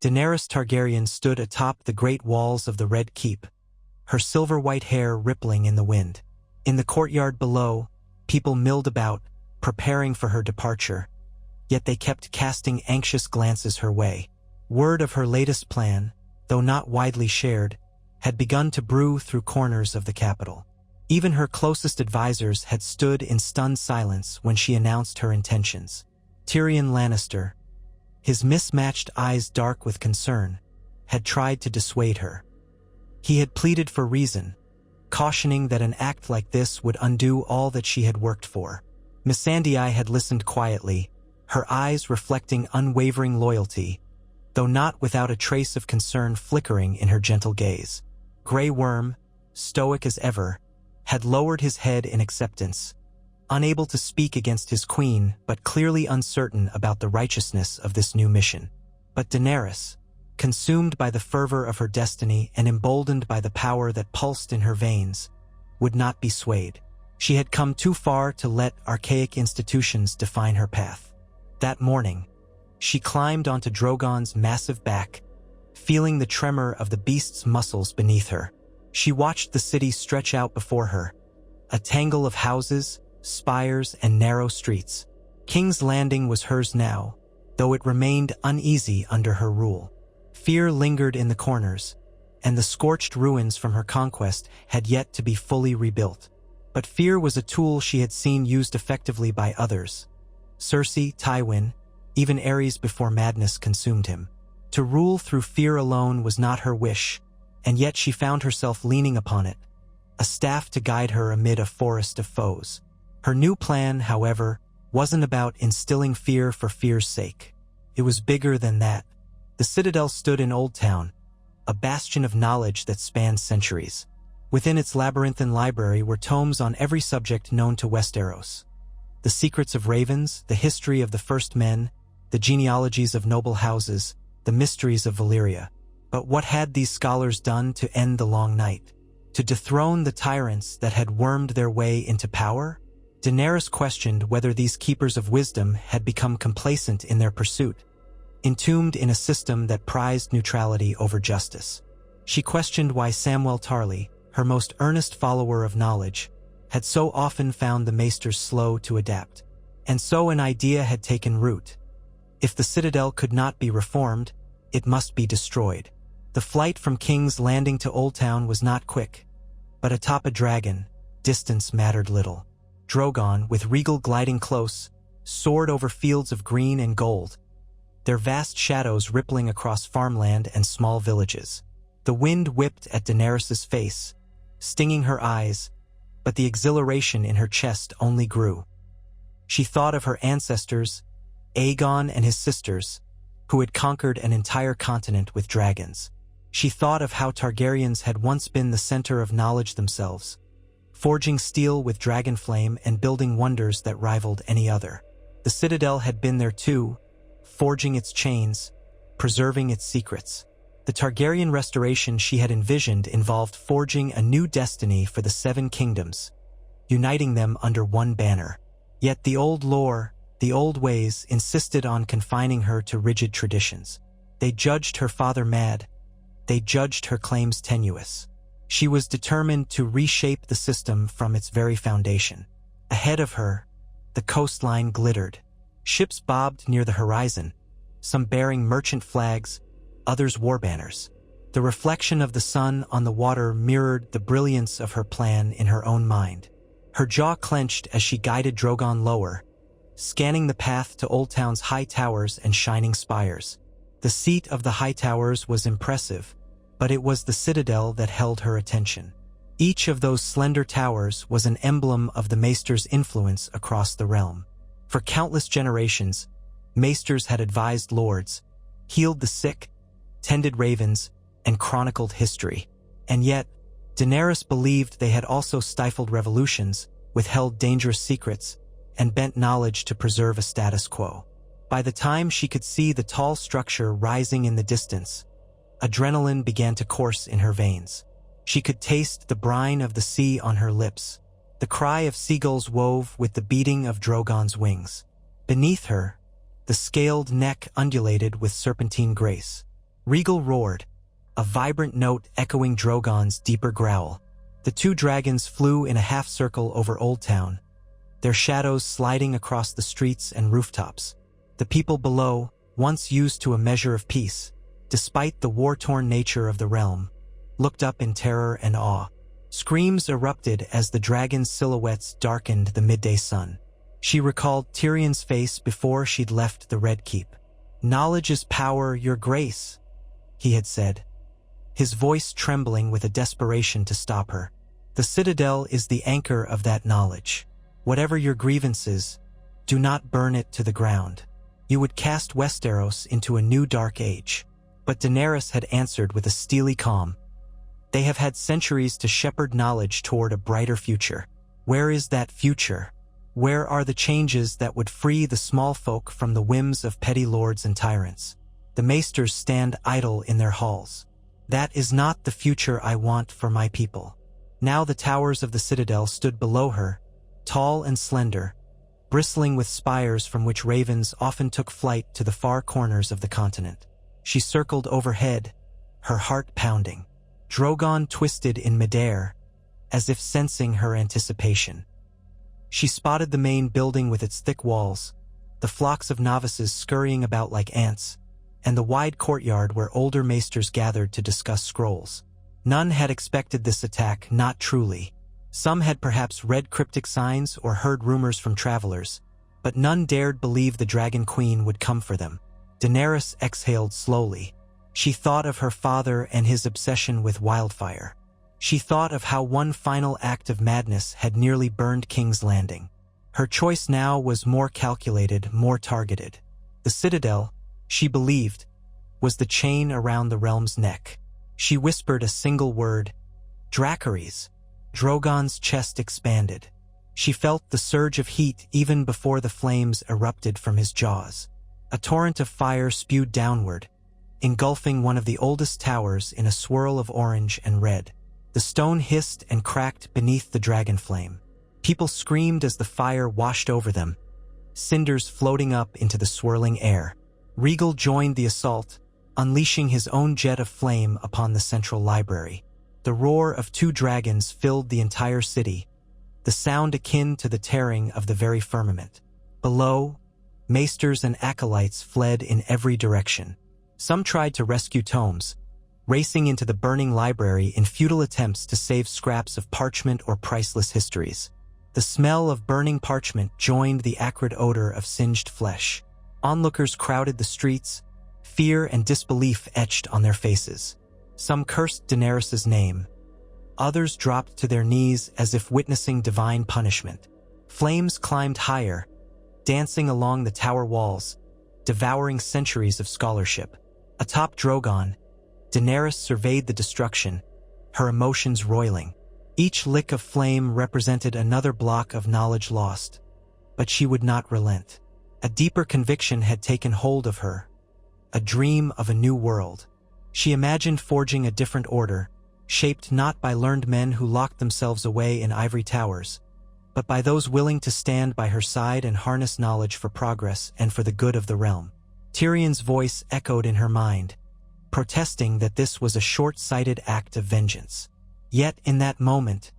Daenerys Targaryen stood atop the great walls of the Red Keep, her silver-white hair rippling in the wind. In the courtyard below, people milled about, preparing for her departure, yet they kept casting anxious glances her way. Word of her latest plan, though not widely shared, had begun to brew through corners of the capital. Even her closest advisors had stood in stunned silence when she announced her intentions. Tyrion Lannister, his mismatched eyes dark with concern, had tried to dissuade her. He had pleaded for reason, cautioning that an act like this would undo all that she had worked for. Missandei had listened quietly, her eyes reflecting unwavering loyalty, though not without a trace of concern flickering in her gentle gaze. Grey Worm, stoic as ever, had lowered his head in acceptance, unable to speak against his queen but clearly uncertain about the righteousness of this new mission. But Daenerys, consumed by the fervor of her destiny and emboldened by the power that pulsed in her veins, would not be swayed. She had come too far to let archaic institutions define her path. That morning, she climbed onto Drogon's massive back, feeling the tremor of the beast's muscles beneath her. She watched the city stretch out before her, a tangle of houses, spires, and narrow streets. King's Landing was hers now, though it remained uneasy under her rule. Fear lingered in the corners, and the scorched ruins from her conquest had yet to be fully rebuilt. But fear was a tool she had seen used effectively by others. Cersei, Tywin, even Aerys before madness consumed him. To rule through fear alone was not her wish, and yet she found herself leaning upon it, a staff to guide her amid a forest of foes. Her new plan, however, wasn't about instilling fear for fear's sake. It was bigger than that. The Citadel stood in Old Town, a bastion of knowledge that spanned centuries. Within its labyrinthine library were tomes on every subject known to Westeros. The secrets of ravens, the history of the first men, the genealogies of noble houses, the mysteries of Valyria. But what had these scholars done to end the long night? To dethrone the tyrants that had wormed their way into power? Daenerys questioned whether these keepers of wisdom had become complacent in their pursuit, entombed in a system that prized neutrality over justice. She questioned why Samwell Tarly, her most earnest follower of knowledge, had so often found the maesters slow to adapt. And so an idea had taken root. If the Citadel could not be reformed, it must be destroyed. The flight from King's Landing to Old Town was not quick, but atop a dragon, distance mattered little. Drogon, with regal gliding close, soared over fields of green and gold, their vast shadows rippling across farmland and small villages. The wind whipped at Daenerys' face, stinging her eyes, but the exhilaration in her chest only grew. She thought of her ancestors, Aegon and his sisters, who had conquered an entire continent with dragons. She thought of how Targaryens had once been the center of knowledge themselves, forging steel with dragon flame and building wonders that rivaled any other. The Citadel had been there too, forging its chains, preserving its secrets. The Targaryen restoration she had envisioned involved forging a new destiny for the Seven Kingdoms, uniting them under one banner. Yet the old lore, the old ways, insisted on confining her to rigid traditions. They judged her father mad. They judged her claims tenuous. She was determined to reshape the system from its very foundation. Ahead of her, the coastline glittered. Ships bobbed near the horizon, some bearing merchant flags, others war banners. The reflection of the sun on the water mirrored the brilliance of her plan in her own mind. Her jaw clenched as she guided Drogon lower, scanning the path to Old Town's high towers and shining spires. The seat of the high towers was impressive, but it was the Citadel that held her attention. Each of those slender towers was an emblem of the Maester's influence across the realm. For countless generations, Maesters had advised lords, healed the sick, tended ravens, and chronicled history. And yet, Daenerys believed they had also stifled revolutions, withheld dangerous secrets, and bent knowledge to preserve a status quo. By the time she could see the tall structure rising in the distance, adrenaline began to course in her veins. She could taste the brine of the sea on her lips. The cry of seagulls wove with the beating of Drogon's wings. Beneath her, the scaled neck undulated with serpentine grace. Regal roared, a vibrant note echoing Drogon's deeper growl. The two dragons flew in a half-circle over Old Town, their shadows sliding across the streets and rooftops. The people below, once used to a measure of peace, despite the war-torn nature of the realm, looked up in terror and awe. Screams erupted as the dragon's silhouettes darkened the midday sun. She recalled Tyrion's face before she'd left the Red Keep. "Knowledge is power, your grace," he had said, his voice trembling with a desperation to stop her. "The Citadel is the anchor of that knowledge. Whatever your grievances, do not burn it to the ground. You would cast Westeros into a new dark age." But Daenerys had answered with a steely calm. "They have had centuries to shepherd knowledge toward a brighter future. Where is that future? Where are the changes that would free the small folk from the whims of petty lords and tyrants? The maesters stand idle in their halls. That is not the future I want for my people." Now the towers of the Citadel stood below her, tall and slender, bristling with spires from which ravens often took flight to the far corners of the continent. She circled overhead, her heart pounding. Drogon twisted in midair, as if sensing her anticipation. She spotted the main building with its thick walls, the flocks of novices scurrying about like ants, and the wide courtyard where older maesters gathered to discuss scrolls. None had expected this attack, not truly. Some had perhaps read cryptic signs or heard rumors from travelers, but none dared believe the Dragon Queen would come for them. Daenerys exhaled slowly. She thought of her father and his obsession with wildfire. She thought of how one final act of madness had nearly burned King's Landing. Her choice now was more calculated, more targeted. The Citadel, she believed, was the chain around the realm's neck. She whispered a single word, "Dracarys." Drogon's chest expanded. She felt the surge of heat even before the flames erupted from his jaws. A torrent of fire spewed downward, engulfing one of the oldest towers in a swirl of orange and red. The stone hissed and cracked beneath the dragon flame. People screamed as the fire washed over them, cinders floating up into the swirling air. Regal joined the assault, unleashing his own jet of flame upon the central library. The roar of two dragons filled the entire city, the sound akin to the tearing of the very firmament. Below, maesters and acolytes fled in every direction. Some tried to rescue tomes, racing into the burning library in futile attempts to save scraps of parchment or priceless histories. The smell of burning parchment joined the acrid odor of singed flesh. Onlookers crowded the streets, fear and disbelief etched on their faces. Some cursed Daenerys' name. Others dropped to their knees as if witnessing divine punishment. Flames climbed higher, dancing along the tower walls, devouring centuries of scholarship. Atop Drogon, Daenerys surveyed the destruction, her emotions roiling. Each lick of flame represented another block of knowledge lost, but she would not relent. A deeper conviction had taken hold of her, a dream of a new world. She imagined forging a different order, shaped not by learned men who locked themselves away in ivory towers, but by those willing to stand by her side and harness knowledge for progress and for the good of the realm. Tyrion's voice echoed in her mind, protesting that this was a short-sighted act of vengeance. Yet in that moment,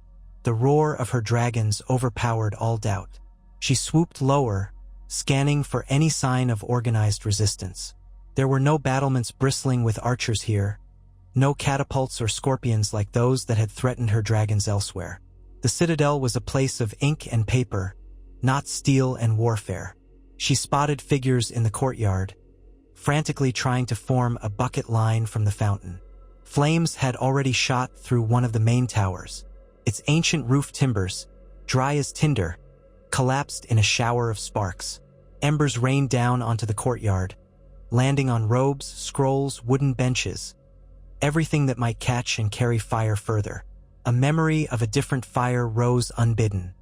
the roar of her dragons overpowered all doubt. She swooped lower, scanning for any sign of organized resistance. There were no battlements bristling with archers here, no catapults or scorpions like those that had threatened her dragons elsewhere. The Citadel was a place of ink and paper, not steel and warfare. She spotted figures in the courtyard, frantically trying to form a bucket line from the fountain. Flames had already shot through one of the main towers. Its ancient roof timbers, dry as tinder, collapsed in a shower of sparks. Embers rained down onto the courtyard, landing on robes, scrolls, wooden benches, everything that might catch and carry fire further. A memory of a different fire rose unbidden.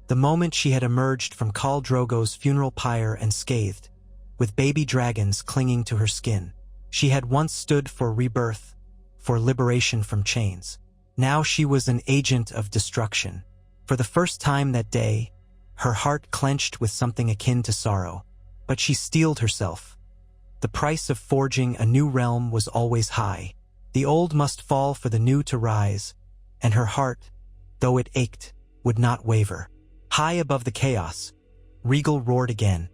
The moment she had emerged from Khal Drogo's funeral pyre unscathed, with baby dragons clinging to her skin. She had once stood for rebirth, for liberation from chains. Now she was an agent of destruction. For the first time that day, her heart clenched with something akin to sorrow. But she steeled herself. The price of forging a new realm was always high. The old must fall for the new to rise, and her heart, though it ached, would not waver. High above the chaos, Regal roared again,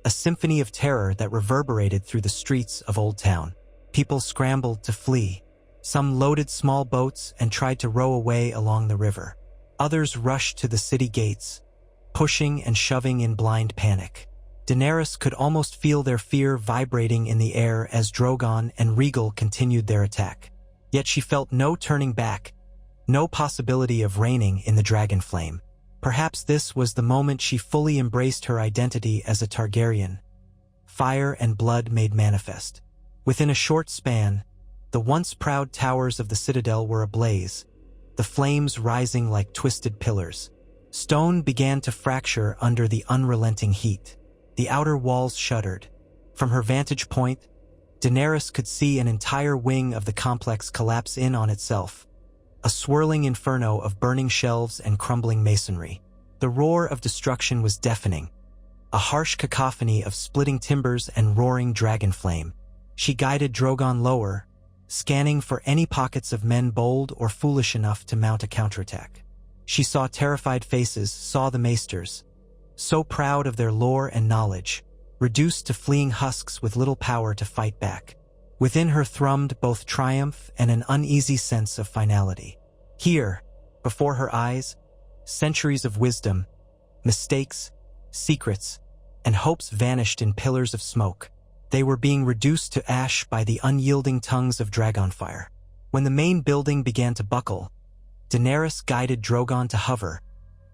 a symphony of terror that reverberated through the streets of Old Town. People scrambled to flee. Some loaded small boats and tried to row away along the river. Others rushed to the city gates, pushing and shoving in blind panic. Daenerys could almost feel their fear vibrating in the air as Drogon and Regal continued their attack. Yet she felt no turning back, no possibility of reigning in the dragon flame. Perhaps this was the moment she fully embraced her identity as a Targaryen. Fire and blood made manifest. Within a short span, the once proud towers of the Citadel were ablaze, the flames rising like twisted pillars. Stone began to fracture under the unrelenting heat. The outer walls shuddered. From her vantage point, Daenerys could see an entire wing of the complex collapse in on itself, a swirling inferno of burning shelves and crumbling masonry. The roar of destruction was deafening, a harsh cacophony of splitting timbers and roaring dragon flame. She guided Drogon lower, scanning for any pockets of men bold or foolish enough to mount a counterattack. She saw terrified faces, saw the maesters, so proud of their lore and knowledge, reduced to fleeing husks with little power to fight back. Within her thrummed both triumph and an uneasy sense of finality. Here, before her eyes, centuries of wisdom, mistakes, secrets, and hopes vanished in pillars of smoke. They were being reduced to ash by the unyielding tongues of dragonfire. When the main building began to buckle, Daenerys guided Drogon to hover,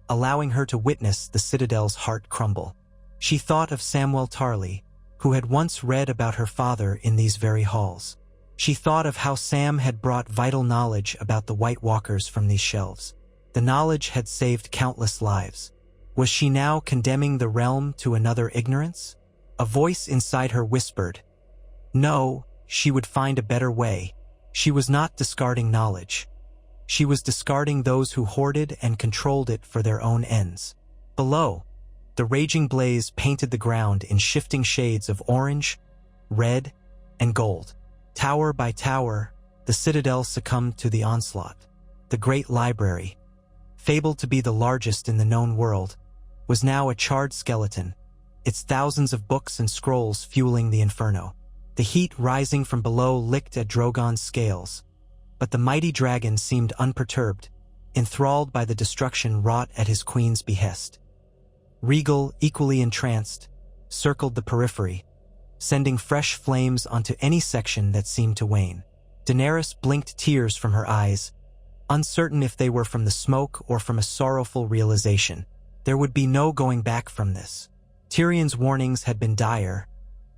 allowing her to witness the Citadel's heart crumble. She thought of Samwell Tarly, who had once read about her father in these very halls. She thought of how Sam had brought vital knowledge about the White Walkers from these shelves. The knowledge had saved countless lives. Was she now condemning the realm to another ignorance? A voice inside her whispered, no, she would find a better way. She was not discarding knowledge. She was discarding those who hoarded and controlled it for their own ends. Below, the raging blaze painted the ground in shifting shades of orange, red, and gold. Tower by tower, the Citadel succumbed to the onslaught. The great library, fabled to be the largest in the known world, was now a charred skeleton, its thousands of books and scrolls fueling the inferno. The heat rising from below licked at Drogon's scales, but the mighty dragon seemed unperturbed, enthralled by the destruction wrought at his queen's behest. Regal, equally entranced, circled the periphery, sending fresh flames onto any section that seemed to wane. Daenerys blinked tears from her eyes, uncertain if they were from the smoke or from a sorrowful realization. There would be no going back from this. Tyrion's warnings had been dire,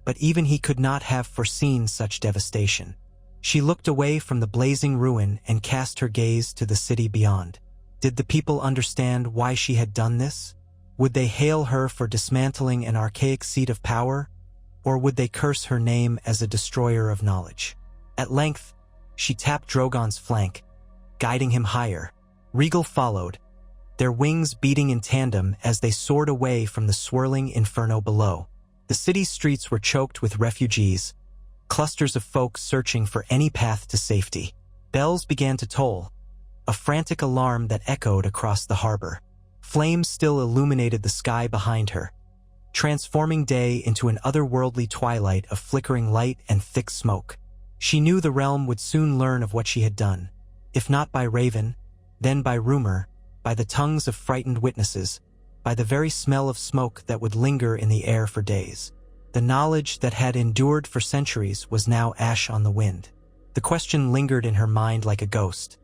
but even he could not have foreseen such devastation. She looked away from the blazing ruin and cast her gaze to the city beyond. Did the people understand why she had done this? Would they hail her for dismantling an archaic seat of power, or would they curse her name as a destroyer of knowledge? At length, she tapped Drogon's flank, guiding him higher. Regal followed, their wings beating in tandem as they soared away from the swirling inferno below. The city's streets were choked with refugees, clusters of folk searching for any path to safety. Bells began to toll, a frantic alarm that echoed across the harbor. Flames still illuminated the sky behind her, transforming day into an otherworldly twilight of flickering light and thick smoke. She knew the realm would soon learn of what she had done, if not by raven, then by rumor, by the tongues of frightened witnesses, by the very smell of smoke that would linger in the air for days. The knowledge that had endured for centuries was now ash on the wind. The question lingered in her mind like a ghost.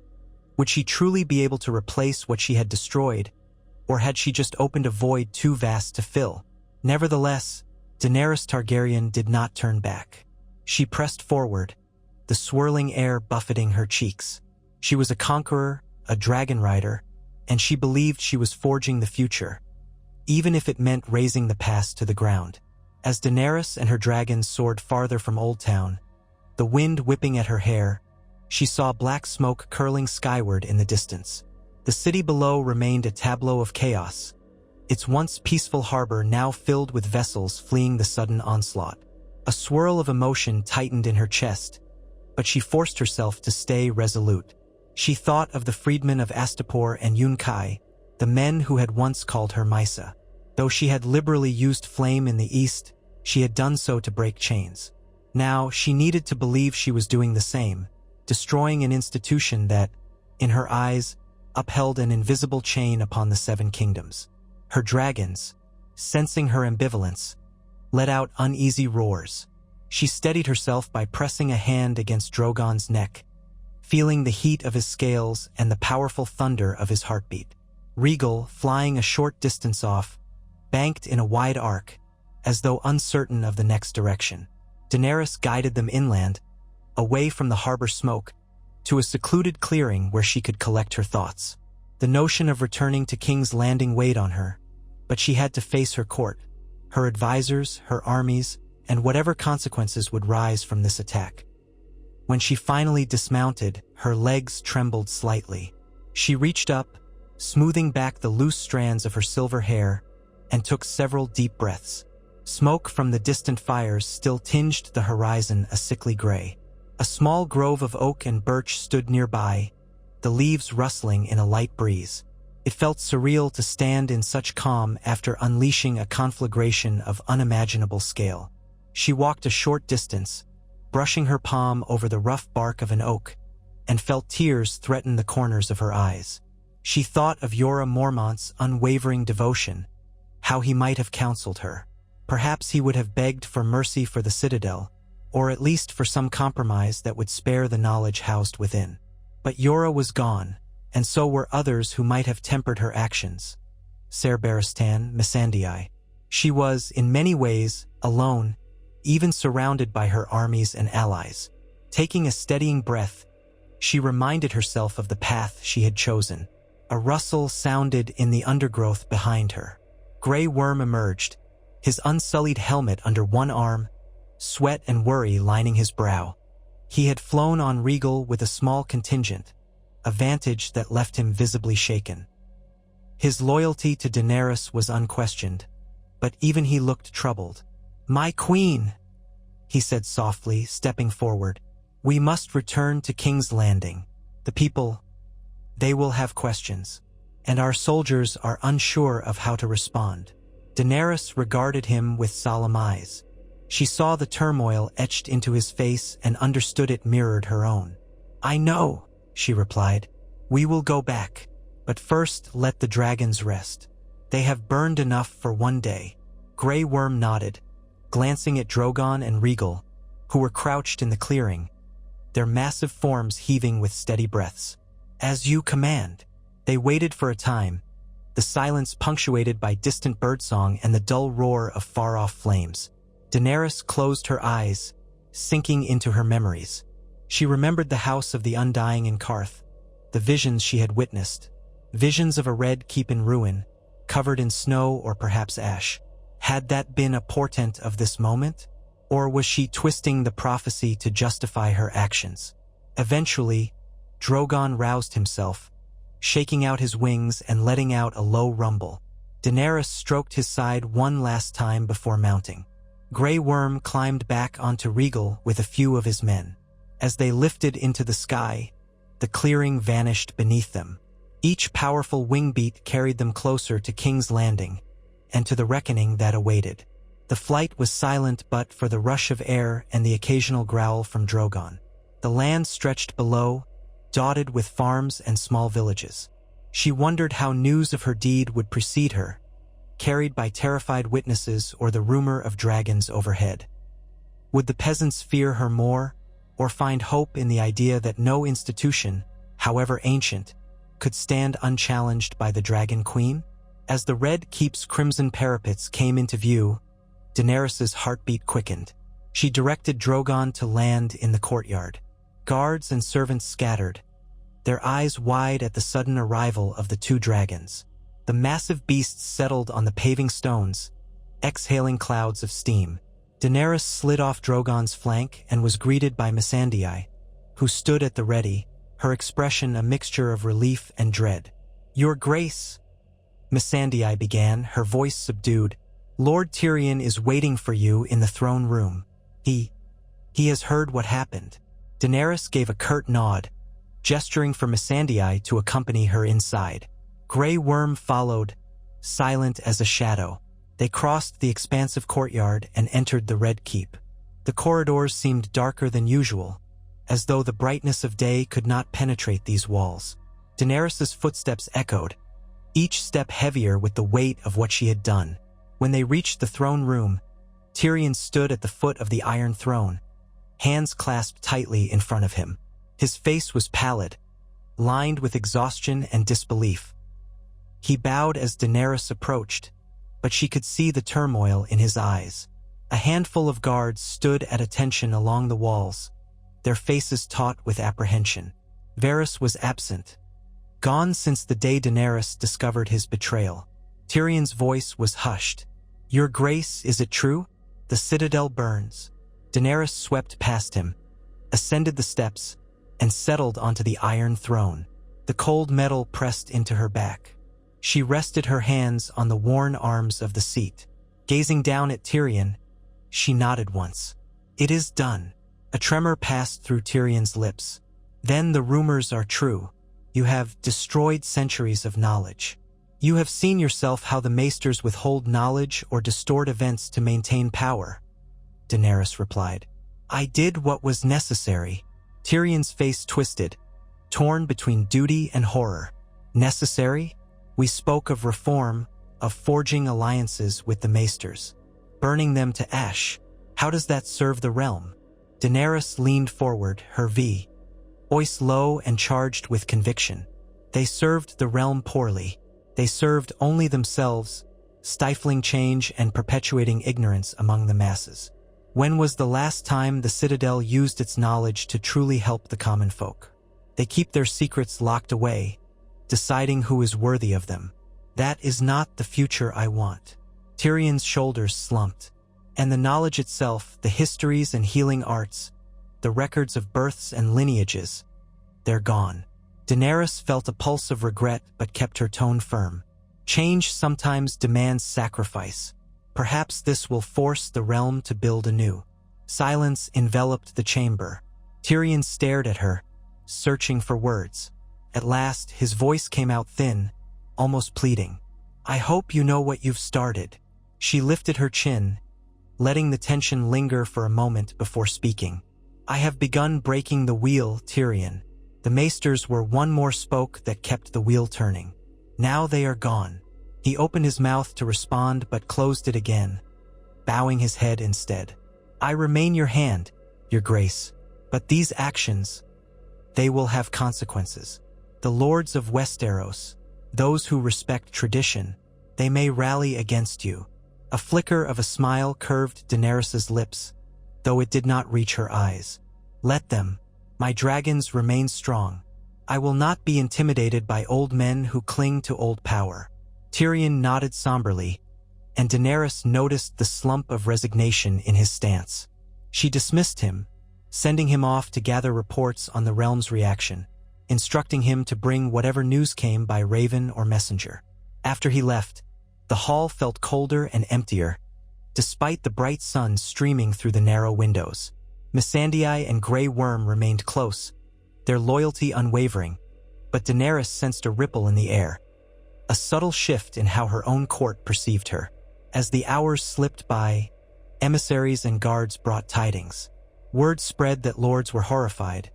Would she truly be able to replace what she had destroyed, or had she just opened a void too vast to fill? Nevertheless, Daenerys Targaryen did not turn back. She pressed forward, the swirling air buffeting her cheeks. She was a conqueror, a dragon rider, and she believed she was forging the future, even if it meant razing the past to the ground. As Daenerys and her dragons soared farther from Old Town, the wind whipping at her hair, she saw black smoke curling skyward in the distance. The city below remained a tableau of chaos, its once peaceful harbor now filled with vessels fleeing the sudden onslaught. A swirl of emotion tightened in her chest, but she forced herself to stay resolute. She thought of the freedmen of Astapor and Yunkai, the men who had once called her Mysa. Though she had liberally used flame in the east, she had done so to break chains. Now she needed to believe she was doing the same, destroying an institution that, in her eyes, upheld an invisible chain upon the seven kingdoms. Her dragons, sensing her ambivalence, let out uneasy roars. She steadied herself by pressing a hand against Drogon's neck, feeling the heat of his scales and the powerful thunder of his heartbeat. Regal, flying a short distance off, banked in a wide arc, as though uncertain of the next direction. Daenerys guided them inland, away from the harbor smoke, to a secluded clearing where she could collect her thoughts. The notion of returning to King's Landing weighed on her, but she had to face her court, her advisors, her armies, and whatever consequences would rise from this attack. When she finally dismounted, her legs trembled slightly. She reached up, smoothing back the loose strands of her silver hair, and took several deep breaths. Smoke from the distant fires still tinged the horizon a sickly gray. A small grove of oak and birch stood nearby, the leaves rustling in a light breeze. It felt surreal to stand in such calm after unleashing a conflagration of unimaginable scale. She walked a short distance, brushing her palm over the rough bark of an oak, and felt tears threaten the corners of her eyes. She thought of Jorah Mormont's unwavering devotion, how he might have counseled her. Perhaps he would have begged for mercy for the Citadel, or at least for some compromise that would spare the knowledge housed within. But Jorah was gone, and so were others who might have tempered her actions. Ser Barristan, Missandei. She was, in many ways, alone, even surrounded by her armies and allies. Taking a steadying breath, she reminded herself of the path she had chosen. A rustle sounded in the undergrowth behind her. Grey Worm emerged, his unsullied helmet under one arm, sweat and worry lining his brow. He had flown on Regal with a small contingent, a vantage that left him visibly shaken. His loyalty to Daenerys was unquestioned, but even he looked troubled. "My queen," he said softly, stepping forward. "We must return to King's Landing. The people, they will have questions, and our soldiers are unsure of how to respond." Daenerys regarded him with solemn eyes. She saw the turmoil etched into his face and understood it mirrored her own. "I know," she replied. "We will go back, but first let the dragons rest. They have burned enough for one day." Grey Worm nodded, glancing at Drogon and Regal, who were crouched in the clearing, their massive forms heaving with steady breaths. "As you command." They waited for a time, the silence punctuated by distant birdsong and the dull roar of far-off flames. Daenerys closed her eyes, sinking into her memories. She remembered the house of the Undying in Karth, the visions she had witnessed, visions of a red keep in ruin, covered in snow or perhaps ash. Had that been a portent of this moment? Or was she twisting the prophecy to justify her actions? Eventually, Drogon roused himself, shaking out his wings and letting out a low rumble. Daenerys stroked his side one last time before mounting. Grey Worm climbed back onto Regal with a few of his men. As they lifted into the sky, the clearing vanished beneath them. Each powerful wing beat carried them closer to King's Landing, and to the reckoning that awaited. The flight was silent but for the rush of air and the occasional growl from Drogon. The land stretched below, dotted with farms and small villages. She wondered how news of her deed would precede her, carried by terrified witnesses or the rumor of dragons overhead. Would the peasants fear her more, or find hope in the idea that no institution, however ancient, could stand unchallenged by the Dragon Queen? As the Red Keep's crimson parapets came into view, Daenerys' heartbeat quickened. She directed Drogon to land in the courtyard. Guards and servants scattered, their eyes wide at the sudden arrival of the two dragons. The massive beasts settled on the paving stones, exhaling clouds of steam. Daenerys slid off Drogon's flank and was greeted by Missandei, who stood at the ready, her expression a mixture of relief and dread. "Your Grace," Missandei began, her voice subdued, "Lord Tyrion is waiting for you in the throne room." He has heard what happened. Daenerys gave a curt nod, gesturing for Missandei to accompany her inside. Grey Worm followed, silent as a shadow. They crossed the expansive courtyard and entered the Red Keep. The corridors seemed darker than usual, as though the brightness of day could not penetrate these walls. Daenerys' footsteps echoed, each step heavier with the weight of what she had done. When they reached the throne room, Tyrion stood at the foot of the Iron Throne, hands clasped tightly in front of him. His face was pallid, lined with exhaustion and disbelief. He bowed as Daenerys approached, but she could see the turmoil in his eyes. A handful of guards stood at attention along the walls, their faces taut with apprehension. Varys was absent, gone since the day Daenerys discovered his betrayal. Tyrion's voice was hushed. "Your Grace, is it true? The Citadel burns." Daenerys swept past him, ascended the steps, and settled onto the Iron Throne. The cold metal pressed into her back. She rested her hands on the worn arms of the seat. Gazing down at Tyrion, she nodded once. "It is done." A tremor passed through Tyrion's lips. "Then the rumors are true. You have destroyed centuries of knowledge. You have seen yourself how the Maesters withhold knowledge or distort events to maintain power," Daenerys replied. "I did what was necessary." Tyrion's face twisted, torn between duty and horror. "Necessary? We spoke of reform, of forging alliances with the Maesters, burning them to ash. How does that serve the realm?" Daenerys leaned forward, her voice low and charged with conviction. "They served the realm poorly. They served only themselves, stifling change and perpetuating ignorance among the masses. When was the last time the Citadel used its knowledge to truly help the common folk? They keep their secrets locked away, deciding who is worthy of them. That is not the future I want." Tyrion's shoulders slumped. "And the knowledge itself, the histories and healing arts, the records of births and lineages, they're gone." Daenerys felt a pulse of regret but kept her tone firm. "Change sometimes demands sacrifice. Perhaps this will force the realm to build anew." Silence enveloped the chamber. Tyrion stared at her, searching for words. At last, his voice came out thin, almost pleading. "I hope you know what you've started." She lifted her chin, letting the tension linger for a moment before speaking. "I have begun breaking the wheel, Tyrion. The Maesters were one more spoke that kept the wheel turning. Now they are gone." He opened his mouth to respond but closed it again, bowing his head instead. "I remain your hand, Your Grace, but these actions, they will have consequences. The lords of Westeros, those who respect tradition, they may rally against you." A flicker of a smile curved Daenerys' lips, though it did not reach her eyes. "Let them. My dragons remain strong. I will not be intimidated by old men who cling to old power." Tyrion nodded somberly, and Daenerys noticed the slump of resignation in his stance. She dismissed him, sending him off to gather reports on the realm's reaction, instructing him to bring whatever news came by raven or messenger. After he left, the hall felt colder and emptier, despite the bright sun streaming through the narrow windows. Missandei and Grey Worm remained close, their loyalty unwavering, but Daenerys sensed a ripple in the air, a subtle shift in how her own court perceived her. As the hours slipped by, emissaries and guards brought tidings. Word spread that lords were horrified,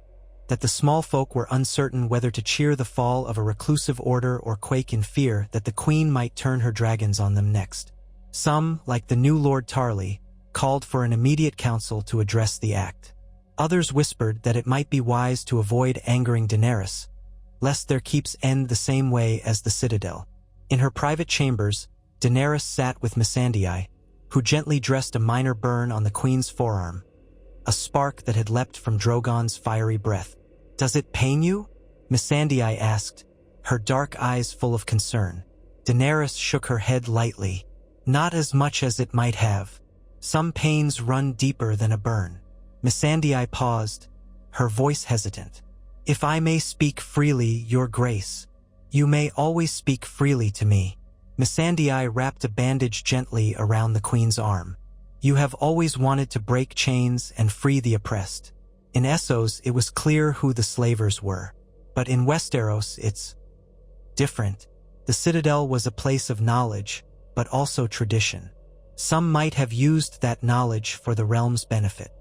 that the small folk were uncertain whether to cheer the fall of a reclusive order or quake in fear that the queen might turn her dragons on them next. Some, like the new Lord Tarly, called for an immediate council to address the act. Others whispered that it might be wise to avoid angering Daenerys, lest their keeps end the same way as the Citadel. In her private chambers, Daenerys sat with Missandei, who gently dressed a minor burn on the queen's forearm, a spark that had leapt from Drogon's fiery breath. "Does it pain you?" Missandei asked, her dark eyes full of concern. Daenerys shook her head lightly. "Not as much as it might have. Some pains run deeper than a burn." Missandei paused, her voice hesitant. "If I may speak freely, Your Grace, you may always speak freely to me." Missandei wrapped a bandage gently around the queen's arm. You have always wanted to break chains and free the oppressed. In Essos, it was clear who the slavers were. But in Westeros, it's different. The Citadel was a place of knowledge, but also tradition. Some might have used that knowledge for the realm's benefit.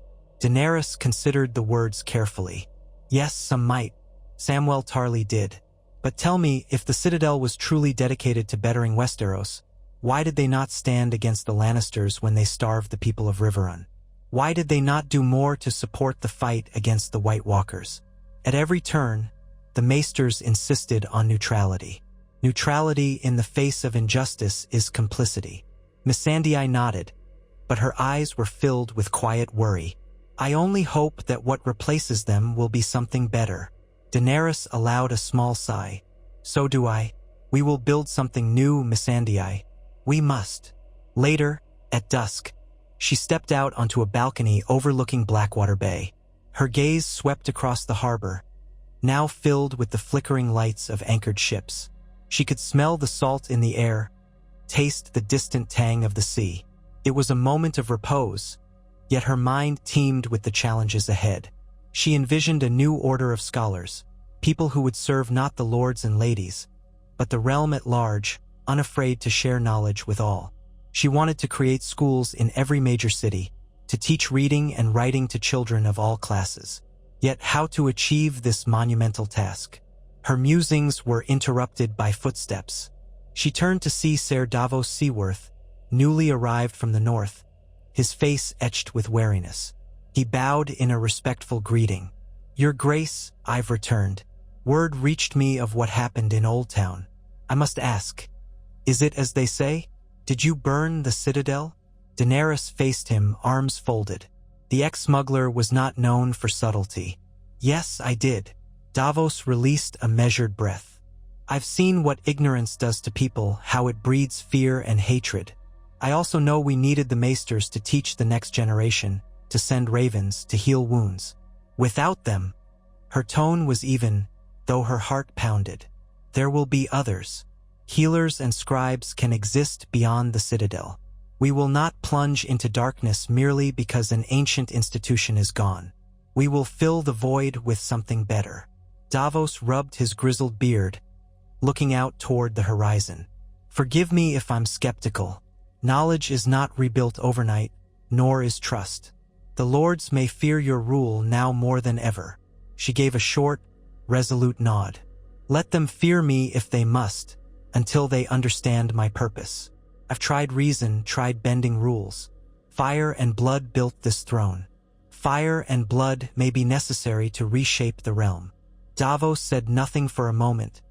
Daenerys considered the words carefully. Yes, some might. Samwell Tarly did. But tell me, if the Citadel was truly dedicated to bettering Westeros, why did they not stand against the Lannisters when they starved the people of Riverrun? Why did they not do more to support the fight against the White Walkers? At every turn, the Maesters insisted on neutrality. Neutrality in the face of injustice is complicity. Missandei nodded, but her eyes were filled with quiet worry. I only hope that what replaces them will be something better. Daenerys allowed a small sigh. So do I. We will build something new, Missandei. We must. Later, at dusk, she stepped out onto a balcony overlooking Blackwater Bay. Her gaze swept across the harbor, now filled with the flickering lights of anchored ships. She could smell the salt in the air, taste the distant tang of the sea. It was a moment of repose, yet her mind teemed with the challenges ahead. She envisioned a new order of scholars, people who would serve not the lords and ladies, but the realm at large, unafraid to share knowledge with all. She wanted to create schools in every major city, to teach reading and writing to children of all classes. Yet how to achieve this monumental task? Her musings were interrupted by footsteps. She turned to see Ser Davos Seaworth, newly arrived from the north, his face etched with wariness. He bowed in a respectful greeting. "Your Grace," I've returned. "Word reached me of what happened in Old Town. I must ask, is it as they say? Did you burn the Citadel?" Daenerys faced him, arms folded. The ex-smuggler was not known for subtlety. "Yes, I did." Davos released a measured breath. "I've seen what ignorance does to people, how it breeds fear and hatred. I also know we needed the Maesters to teach the next generation, to send ravens, to heal wounds. Without them," her tone was even, though her heart pounded, "there will be others. Healers and scribes can exist beyond the Citadel. We will not plunge into darkness merely because an ancient institution is gone. We will fill the void with something better." Davos rubbed his grizzled beard, looking out toward the horizon. "Forgive me if I'm skeptical. Knowledge is not rebuilt overnight, nor is trust. The lords may fear your rule now more than ever." She gave a short, resolute nod. "Let them fear me if they must, until they understand my purpose. I've tried reason, tried bending rules. Fire and blood built this throne. Fire and blood may be necessary to reshape the realm." Davos said nothing for a moment,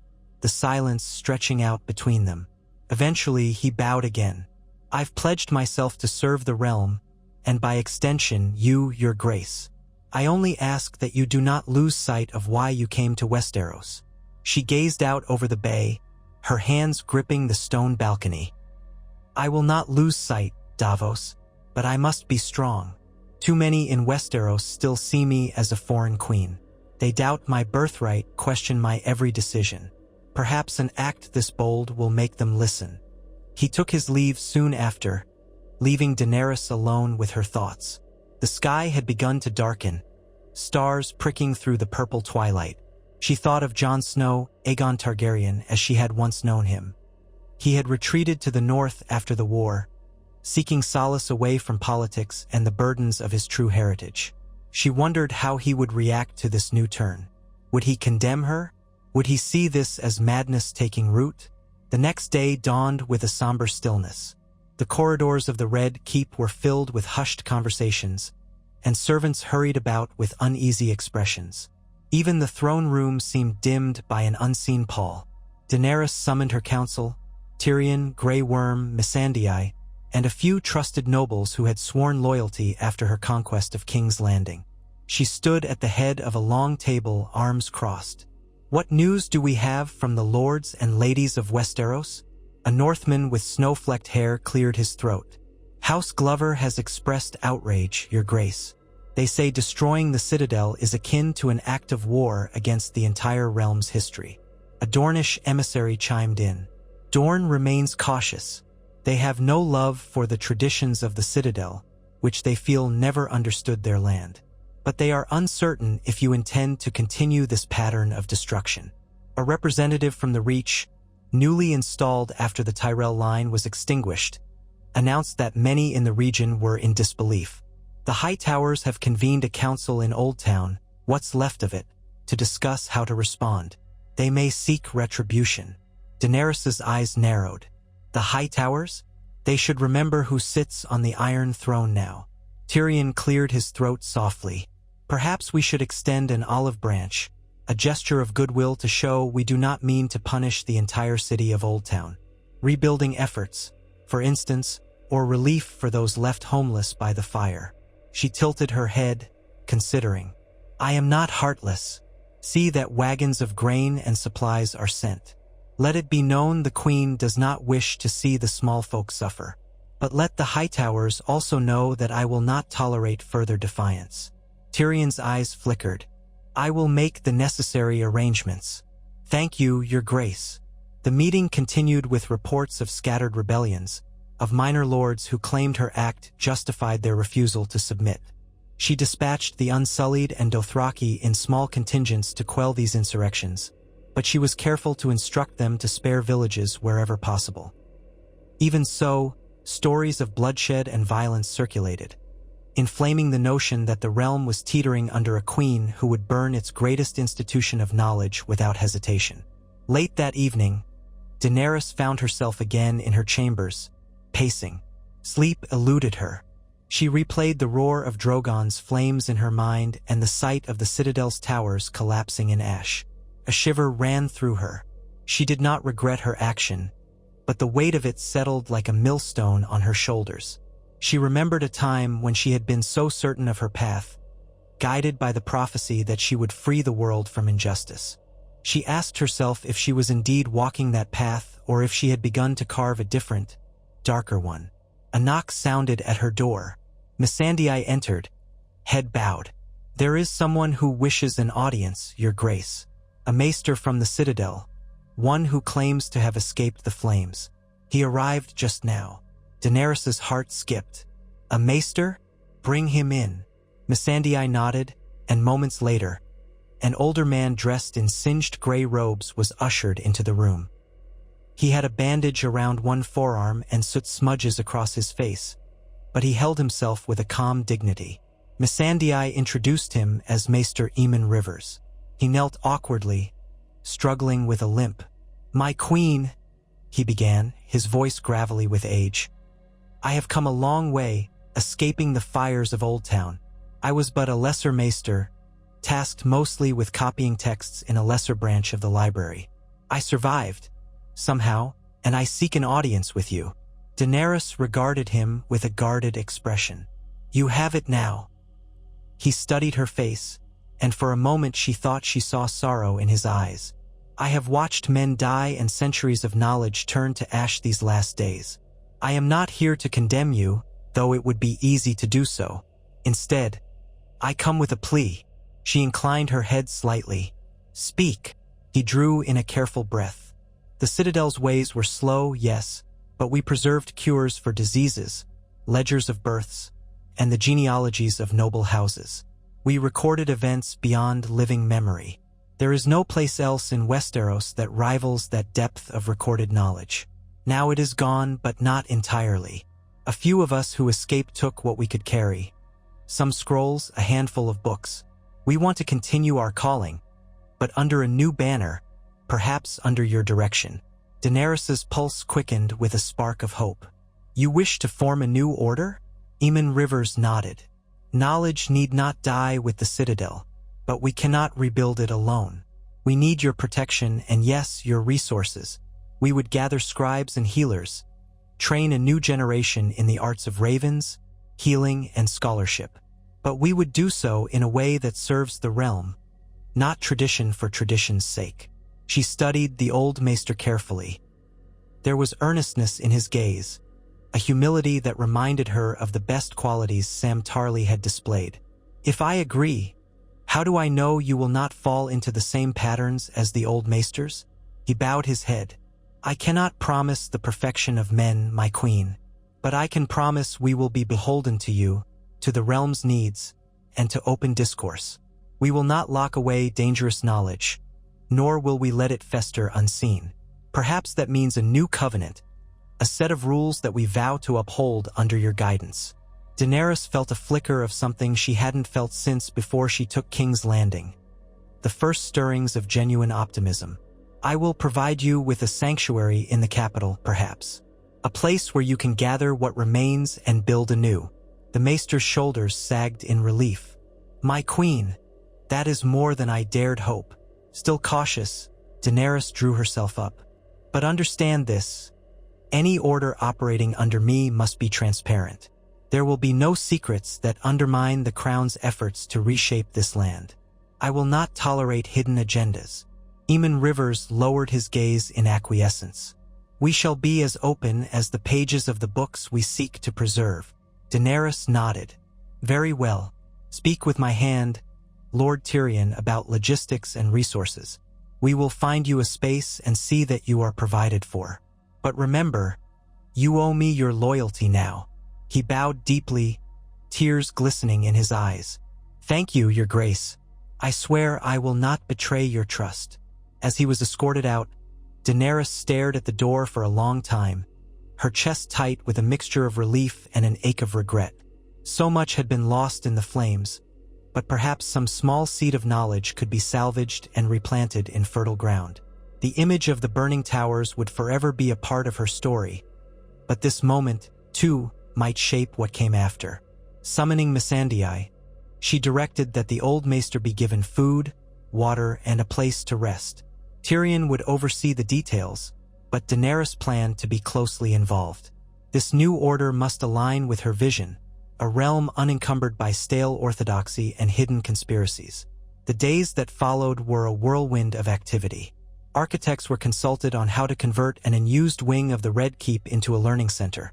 the silence stretching out between them. Eventually, he bowed again. "I've pledged myself to serve the realm, and by extension, you, Your Grace. I only ask that you do not lose sight of why you came to Westeros." She gazed out over the bay, her hands gripping the stone balcony. "I will not lose sight, Davos, but I must be strong. Too many in Westeros still see me as a foreign queen. They doubt my birthright, question my every decision. Perhaps an act this bold will make them listen." He took his leave soon after, leaving Daenerys alone with her thoughts. The sky had begun to darken, stars pricking through the purple twilight. She thought of Jon Snow, Aegon Targaryen, as she had once known him. He had retreated to the north after the war, seeking solace away from politics and the burdens of his true heritage. She wondered how he would react to this new turn. Would he condemn her? Would he see this as madness taking root? The next day dawned with a somber stillness. The corridors of the Red Keep were filled with hushed conversations, and servants hurried about with uneasy expressions. Even the throne room seemed dimmed by an unseen pall. Daenerys summoned her council, Tyrion, Grey Worm, Missandei, and a few trusted nobles who had sworn loyalty after her conquest of King's Landing. She stood at the head of a long table, arms crossed. "What news do we have from the lords and ladies of Westeros?" A Northman with snow-flecked hair cleared his throat. "House Glover has expressed outrage, Your Grace. They say destroying the Citadel is akin to an act of war against the entire realm's history." A Dornish emissary chimed in. "Dorne remains cautious. They have no love for the traditions of the Citadel, which they feel never understood their land. But they are uncertain if you intend to continue this pattern of destruction. A representative from the Reach, newly installed after the Tyrell line was extinguished, announced that many in the region were in disbelief. The High Towers have convened a council in Old Town, what's left of it, to discuss how to respond. They may seek retribution. Daenerys' eyes narrowed. The High Towers? They should remember who sits on the Iron Throne now. Tyrion cleared his throat softly. Perhaps we should extend an olive branch, a gesture of goodwill to show we do not mean to punish the entire city of Old Town. Rebuilding efforts, for instance, or relief for those left homeless by the fire. She tilted her head, considering. I am not heartless. See that wagons of grain and supplies are sent. Let it be known the Queen does not wish to see the small folk suffer. But let the High Towers also know that I will not tolerate further defiance. Tyrion's eyes flickered. I will make the necessary arrangements. Thank you, Your Grace. The meeting continued with reports of scattered rebellions, of minor lords who claimed her act justified their refusal to submit. She dispatched the Unsullied and Dothraki in small contingents to quell these insurrections, but she was careful to instruct them to spare villages wherever possible. Even so, stories of bloodshed and violence circulated, inflaming the notion that the realm was teetering under a queen who would burn its greatest institution of knowledge without hesitation. Late that evening, Daenerys found herself again in her chambers, pacing. Sleep eluded her. She replayed the roar of Drogon's flames in her mind and the sight of the Citadel's towers collapsing in ash. A shiver ran through her. She did not regret her action, but the weight of it settled like a millstone on her shoulders. She remembered a time when she had been so certain of her path, guided by the prophecy that she would free the world from injustice. She asked herself if she was indeed walking that path or if she had begun to carve a different, darker one. A knock sounded at her door. Missandei entered, head bowed. There is someone who wishes an audience, Your Grace. A maester from the Citadel, one who claims to have escaped the flames. He arrived just now. Daenerys' heart skipped. A maester? Bring him in. Missandei nodded, and moments later, an older man dressed in singed gray robes was ushered into the room. He had a bandage around one forearm and soot smudges across his face, but he held himself with a calm dignity. Missandei introduced him as Maester Aemon Rivers. He knelt awkwardly, struggling with a limp. My queen, he began, his voice gravelly with age. I have come a long way, escaping the fires of Old Town. I was but a lesser maester, tasked mostly with copying texts in a lesser branch of the library. I survived, somehow, and I seek an audience with you. Daenerys regarded him with a guarded expression. You have it now. He studied her face, and for a moment she thought she saw sorrow in his eyes. I have watched men die and centuries of knowledge turn to ash these last days. I am not here to condemn you, though it would be easy to do so. Instead, I come with a plea. She inclined her head slightly. Speak. He drew in a careful breath. The Citadel's ways were slow, yes, but we preserved cures for diseases, ledgers of births, and the genealogies of noble houses. We recorded events beyond living memory. There is no place else in Westeros that rivals that depth of recorded knowledge. Now it is gone, but not entirely. A few of us who escaped took what we could carry. Some scrolls, a handful of books. We want to continue our calling, but under a new banner, perhaps under your direction. Daenerys' pulse quickened with a spark of hope. You wish to form a new order? Aemon Rivers nodded. Knowledge need not die with the Citadel, but we cannot rebuild it alone. We need your protection and, yes, your resources. We would gather scribes and healers, train a new generation in the arts of ravens, healing, and scholarship. But we would do so in a way that serves the realm, not tradition for tradition's sake. She studied the old maester carefully. There was earnestness in his gaze, a humility that reminded her of the best qualities Sam Tarly had displayed. If I agree, how do I know you will not fall into the same patterns as the old maesters? He bowed his head. I cannot promise the perfection of men, my queen, but I can promise we will be beholden to you, to the realm's needs, and to open discourse. We will not lock away dangerous knowledge, nor will we let it fester unseen. Perhaps that means a new covenant, a set of rules that we vow to uphold under your guidance. Daenerys felt a flicker of something she hadn't felt since before she took King's Landing. The first stirrings of genuine optimism. I will provide you with a sanctuary in the capital, perhaps. A place where you can gather what remains and build anew. The maester's shoulders sagged in relief. My queen, that is more than I dared hope. Still cautious, Daenerys drew herself up. But understand this. Any order operating under me must be transparent. There will be no secrets that undermine the crown's efforts to reshape this land. I will not tolerate hidden agendas. Eamon Rivers lowered his gaze in acquiescence. We shall be as open as the pages of the books we seek to preserve. Daenerys nodded. Very well. Speak with my hand, Lord Tyrion, about logistics and resources. We will find you a space and see that you are provided for. But remember, you owe me your loyalty now. He bowed deeply, tears glistening in his eyes. Thank you, your grace. I swear I will not betray your trust. As he was escorted out, Daenerys stared at the door for a long time, her chest tight with a mixture of relief and an ache of regret. So much had been lost in the flames, but perhaps some small seed of knowledge could be salvaged and replanted in fertile ground. The image of the burning towers would forever be a part of her story, but this moment, too, might shape what came after. Summoning Missandei, she directed that the old maester be given food, water, and a place to rest. Tyrion would oversee the details, but Daenerys planned to be closely involved. This new order must align with her vision, a realm unencumbered by stale orthodoxy and hidden conspiracies. The days that followed were a whirlwind of activity. Architects were consulted on how to convert an unused wing of the Red Keep into a learning center,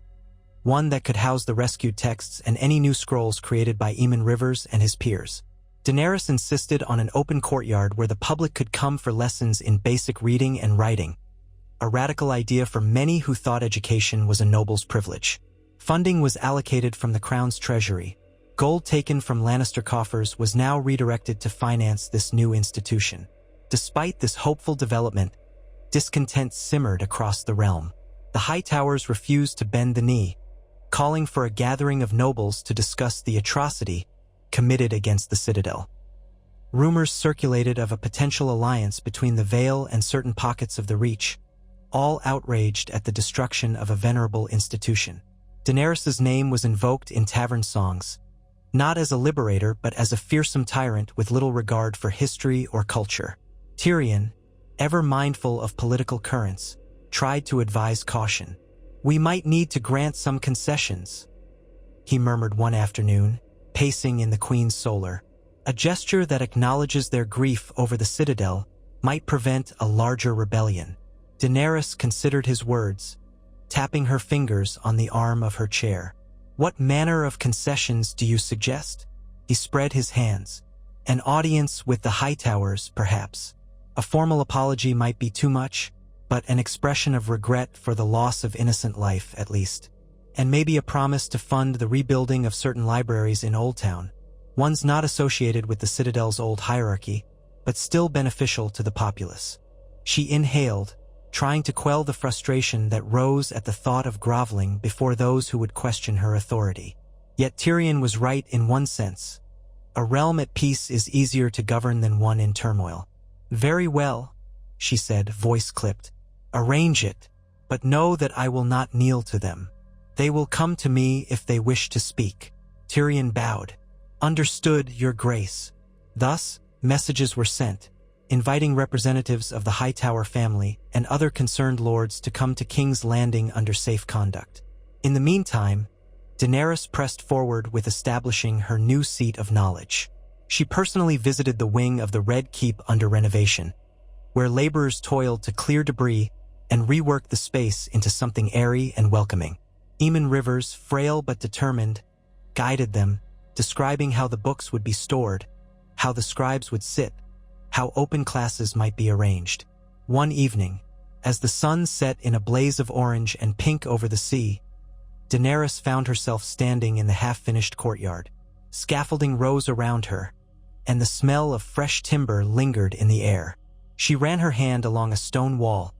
one that could house the rescued texts and any new scrolls created by Eamon Rivers and his peers. Daenerys insisted on an open courtyard where the public could come for lessons in basic reading and writing, a radical idea for many who thought education was a noble's privilege. Funding was allocated from the crown's treasury. Gold taken from Lannister coffers was now redirected to finance this new institution. Despite this hopeful development, discontent simmered across the realm. The Hightowers refused to bend the knee, calling for a gathering of nobles to discuss the atrocity committed against the Citadel. Rumors circulated of a potential alliance between the Vale and certain pockets of the Reach, all outraged at the destruction of a venerable institution. Daenerys' name was invoked in tavern songs, not as a liberator but as a fearsome tyrant with little regard for history or culture. Tyrion, ever mindful of political currents, tried to advise caution. We might need to grant some concessions, he murmured one afternoon, pacing in the Queen's solar. A gesture that acknowledges their grief over the Citadel might prevent a larger rebellion. Daenerys considered his words, tapping her fingers on the arm of her chair. What manner of concessions do you suggest? He spread his hands. An audience with the Hightowers, perhaps. A formal apology might be too much, but an expression of regret for the loss of innocent life, at least. And maybe a promise to fund the rebuilding of certain libraries in Old Town, ones not associated with the Citadel's old hierarchy, but still beneficial to the populace. She inhaled, trying to quell the frustration that rose at the thought of groveling before those who would question her authority. Yet Tyrion was right in one sense. A realm at peace is easier to govern than one in turmoil. Very well, she said, voice clipped. Arrange it, but know that I will not kneel to them. They will come to me if they wish to speak. Tyrion bowed. Understood, your grace. Thus, messages were sent, inviting representatives of the Hightower family and other concerned lords to come to King's Landing under safe conduct. In the meantime, Daenerys pressed forward with establishing her new seat of knowledge. She personally visited the wing of the Red Keep under renovation, where laborers toiled to clear debris and rework the space into something airy and welcoming. Eamon Rivers, frail but determined, guided them, describing how the books would be stored, how the scribes would sit, how open classes might be arranged. One evening, as the sun set in a blaze of orange and pink over the sea, Daenerys found herself standing in the half-finished courtyard. Scaffolding rose around her, and the smell of fresh timber lingered in the air. She ran her hand along a stone wall,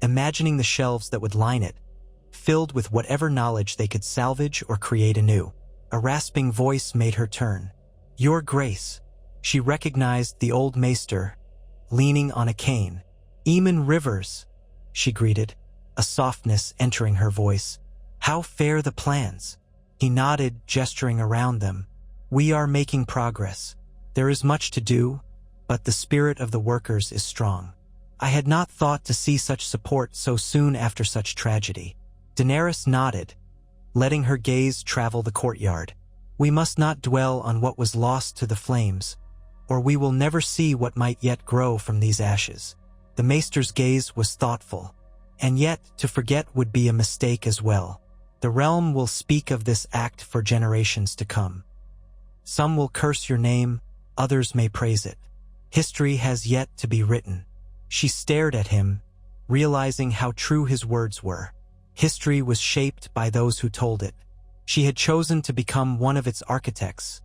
imagining the shelves that would line it, filled with whatever knowledge they could salvage or create anew. A rasping voice made her turn. "Your Grace." She recognized the old maester, leaning on a cane. "Eamon Rivers," she greeted, a softness entering her voice. "How fare the plans?" He nodded, gesturing around them. "We are making progress. There is much to do, but the spirit of the workers is strong. I had not thought to see such support so soon after such tragedy." Daenerys nodded, letting her gaze travel the courtyard. "We must not dwell on what was lost to the flames, or we will never see what might yet grow from these ashes." The maester's gaze was thoughtful, and yet to forget would be a mistake as well. "The realm will speak of this act for generations to come. Some will curse your name, others may praise it. History has yet to be written." She stared at him, realizing how true his words were. History was shaped by those who told it. She had chosen to become one of its architects,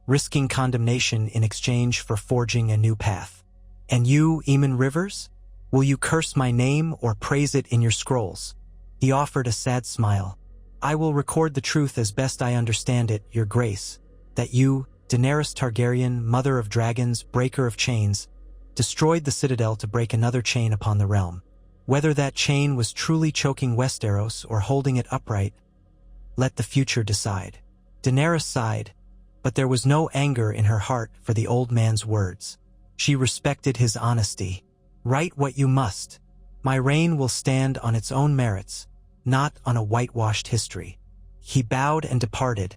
risking condemnation in exchange for forging a new path. "And you, Eamon Rivers? Will you curse my name or praise it in your scrolls?" He offered a sad smile. "I will record the truth as best I understand it, Your Grace, that you, Daenerys Targaryen, mother of dragons, breaker of chains, destroyed the Citadel to break another chain upon the realm. Whether that chain was truly choking Westeros or holding it upright, let the future decide." Daenerys sighed, but there was no anger in her heart for the old man's words. She respected his honesty. "Write what you must. My reign will stand on its own merits, not on a whitewashed history." He bowed and departed,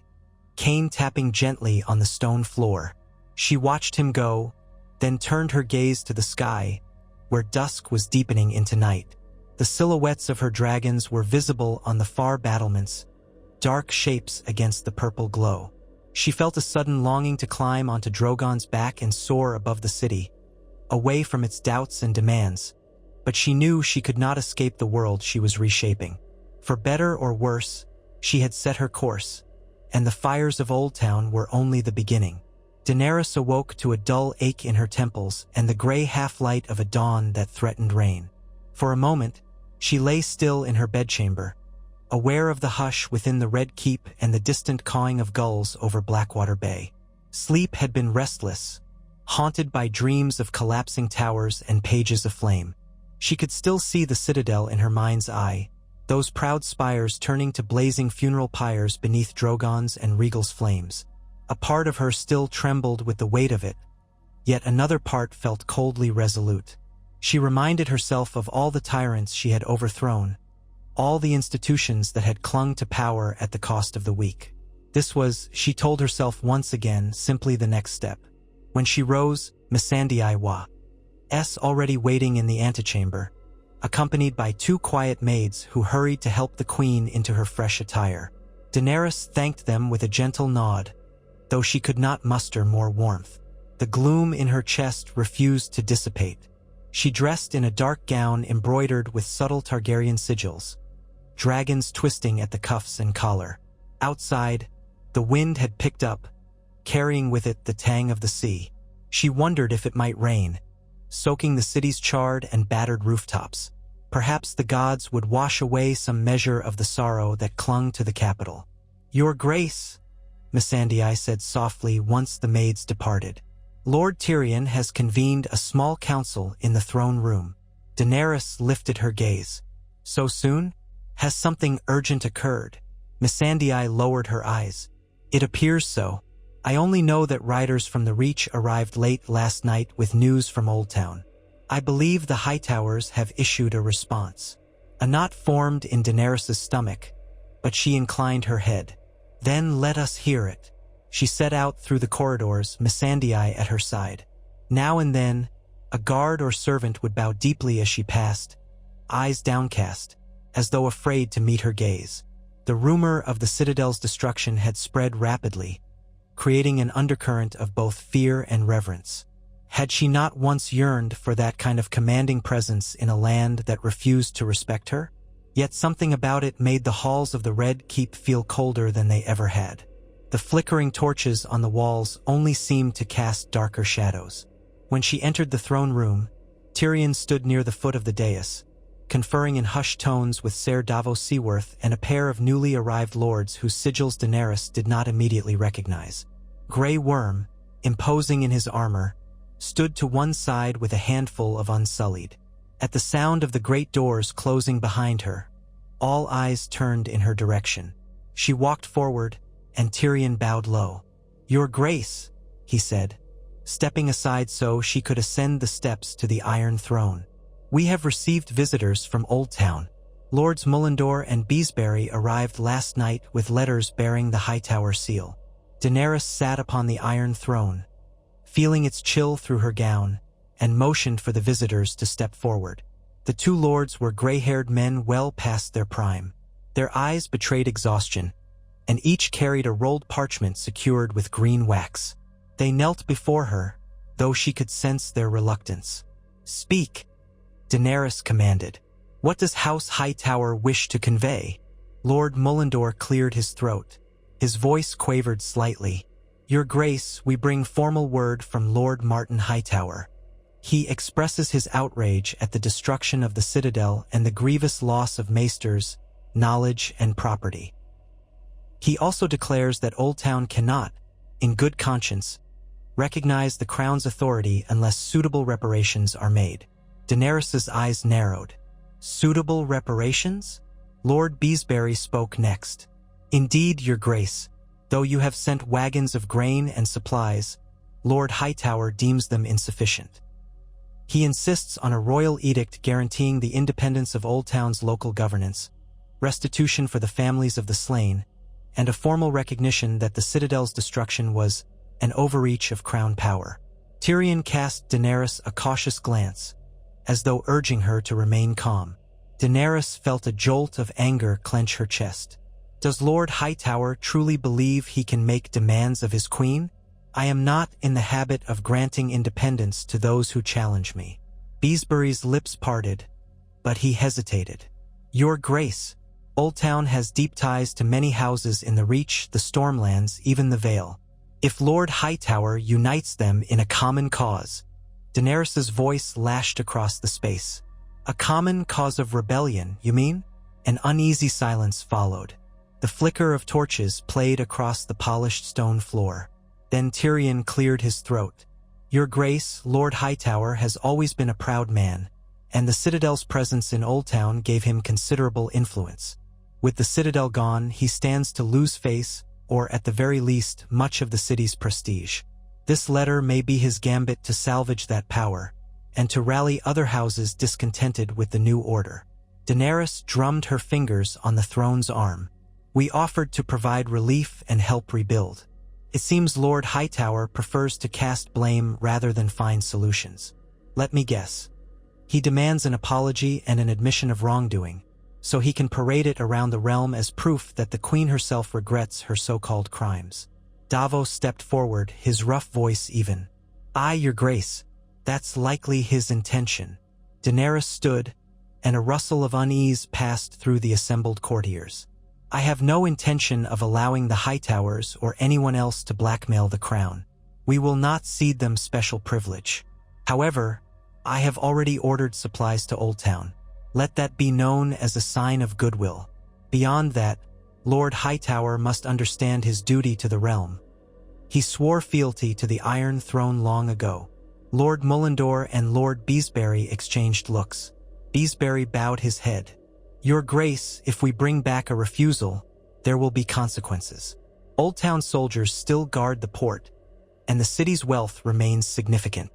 cane tapping gently on the stone floor. She watched him go, then turned her gaze to the sky, where dusk was deepening into night. The silhouettes of her dragons were visible on the far battlements, dark shapes against the purple glow. She felt a sudden longing to climb onto Drogon's back and soar above the city, away from its doubts and demands, but she knew she could not escape the world she was reshaping. For better or worse, she had set her course, and the fires of Old Town were only the beginning. Daenerys awoke to a dull ache in her temples and the gray half-light of a dawn that threatened rain. For a moment, she lay still in her bedchamber, aware of the hush within the Red Keep and the distant cawing of gulls over Blackwater Bay. Sleep had been restless, haunted by dreams of collapsing towers and pages of flame. She could still see the Citadel in her mind's eye, those proud spires turning to blazing funeral pyres beneath Drogon's and Rhaegal's flames. A part of her still trembled with the weight of it, yet another part felt coldly resolute. She reminded herself of all the tyrants she had overthrown, all the institutions that had clung to power at the cost of the weak. This was, she told herself once again, simply the next step. When she rose, Missandei was already waiting in the antechamber, accompanied by two quiet maids who hurried to help the queen into her fresh attire. Daenerys thanked them with a gentle nod, though she could not muster more warmth. The gloom in her chest refused to dissipate. She dressed in a dark gown embroidered with subtle Targaryen sigils, dragons twisting at the cuffs and collar. Outside, the wind had picked up, carrying with it the tang of the sea. She wondered if it might rain, soaking the city's charred and battered rooftops. Perhaps the gods would wash away some measure of the sorrow that clung to the capital. "Your Grace," Missandei said softly once the maids departed. "Lord Tyrion has convened a small council in the throne room." Daenerys lifted her gaze. "So soon? Has something urgent occurred?" Missandei lowered her eyes. "It appears so. I only know that riders from the Reach arrived late last night with news from Old Town. I believe the Hightowers have issued a response." A knot formed in Daenerys' stomach, but she inclined her head. "Then let us hear it." She set out through the corridors, Missandei at her side. Now and then, a guard or servant would bow deeply as she passed, eyes downcast, as though afraid to meet her gaze. The rumor of the Citadel's destruction had spread rapidly, creating an undercurrent of both fear and reverence. Had she not once yearned for that kind of commanding presence in a land that refused to respect her? Yet something about it made the halls of the Red Keep feel colder than they ever had. The flickering torches on the walls only seemed to cast darker shadows. When she entered the throne room, Tyrion stood near the foot of the dais, conferring in hushed tones with Ser Davos Seaworth and a pair of newly arrived lords whose sigils Daenerys did not immediately recognize. Grey Worm, imposing in his armor, stood to one side with a handful of Unsullied. At the sound of the great doors closing behind her, all eyes turned in her direction. She walked forward, and Tyrion bowed low. "Your Grace," he said, stepping aside so she could ascend the steps to the Iron Throne. "We have received visitors from Old Town. Lords Mullendore and Beesbury arrived last night with letters bearing the Hightower seal." Daenerys sat upon the Iron Throne, feeling its chill through her gown, and motioned for the visitors to step forward. The two lords were gray-haired men well past their prime. Their eyes betrayed exhaustion, and each carried a rolled parchment secured with green wax. They knelt before her, though she could sense their reluctance. "Speak," Daenerys commanded. "What does House Hightower wish to convey?" Lord Mullendore cleared his throat. His voice quavered slightly. "Your Grace, we bring formal word from Lord Martin Hightower. He expresses his outrage at the destruction of the Citadel and the grievous loss of maesters, knowledge, and property. He also declares that Old Town cannot, in good conscience, recognize the Crown's authority unless suitable reparations are made." Daenerys's eyes narrowed. "Suitable reparations?" Lord Beesbury spoke next. "Indeed, Your Grace, though you have sent wagons of grain and supplies, Lord Hightower deems them insufficient. He insists on a royal edict guaranteeing the independence of Old Town's local governance, restitution for the families of the slain, and a formal recognition that the Citadel's destruction was an overreach of crown power." Tyrion cast Daenerys a cautious glance, as though urging her to remain calm. Daenerys felt a jolt of anger clench her chest. Does Lord Hightower truly believe he can make demands of his queen? "I am not in the habit of granting independence to those who challenge me." Beesbury's lips parted, but he hesitated. "Your Grace, Old Town has deep ties to many houses in the Reach, the Stormlands, even the Vale. If Lord Hightower unites them in a common cause—" Daenerys's voice lashed across the space. "A common cause of rebellion, you mean?" An uneasy silence followed. The flicker of torches played across the polished stone floor. Then Tyrion cleared his throat. "Your Grace, Lord Hightower has always been a proud man, and the Citadel's presence in Old Town gave him considerable influence. With the Citadel gone, he stands to lose face, or at the very least, much of the city's prestige. This letter may be his gambit to salvage that power, and to rally other houses discontented with the new order." Daenerys drummed her fingers on the throne's arm. "We offered to provide relief and help rebuild. It seems Lord Hightower prefers to cast blame rather than find solutions. Let me guess. He demands an apology and an admission of wrongdoing, so he can parade it around the realm as proof that the Queen herself regrets her so-called crimes." Davos stepped forward, his rough voice even. "Aye, Your Grace, that's likely his intention." Daenerys stood, and a rustle of unease passed through the assembled courtiers. "I have no intention of allowing the Hightowers or anyone else to blackmail the Crown. We will not cede them special privilege. However, I have already ordered supplies to Old Town. Let that be known as a sign of goodwill. Beyond that, Lord Hightower must understand his duty to the realm. He swore fealty to the Iron Throne long ago." Lord Mullendore and Lord Beesbury exchanged looks. Beesbury bowed his head. "Your Grace, if we bring back a refusal, there will be consequences. Old Town soldiers still guard the port, and the city's wealth remains significant."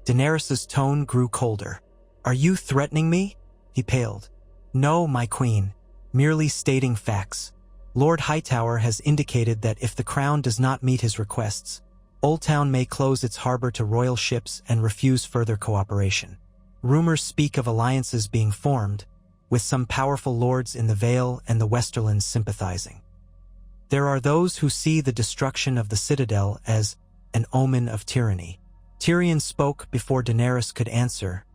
Daenerys's tone grew colder. "Are you threatening me?" He paled. "No, my queen, merely stating facts. Lord Hightower has indicated that if the Crown does not meet his requests, Old Town may close its harbor to royal ships and refuse further cooperation. Rumors speak of alliances being formed, with some powerful lords in the Vale and the Westerlands sympathizing. There are those who see the destruction of the Citadel as an omen of tyranny." Tyrion spoke before Daenerys could answer,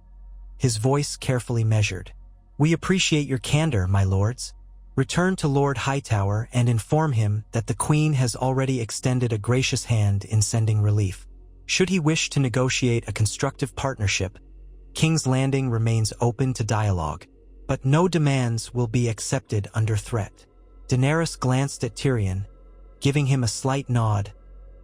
his voice carefully measured. "We appreciate your candor, my lords. Return to Lord Hightower and inform him that the Queen has already extended a gracious hand in sending relief. Should he wish to negotiate a constructive partnership, King's Landing remains open to dialogue, but no demands will be accepted under threat. Daenerys glanced at Tyrion, giving him a slight nod,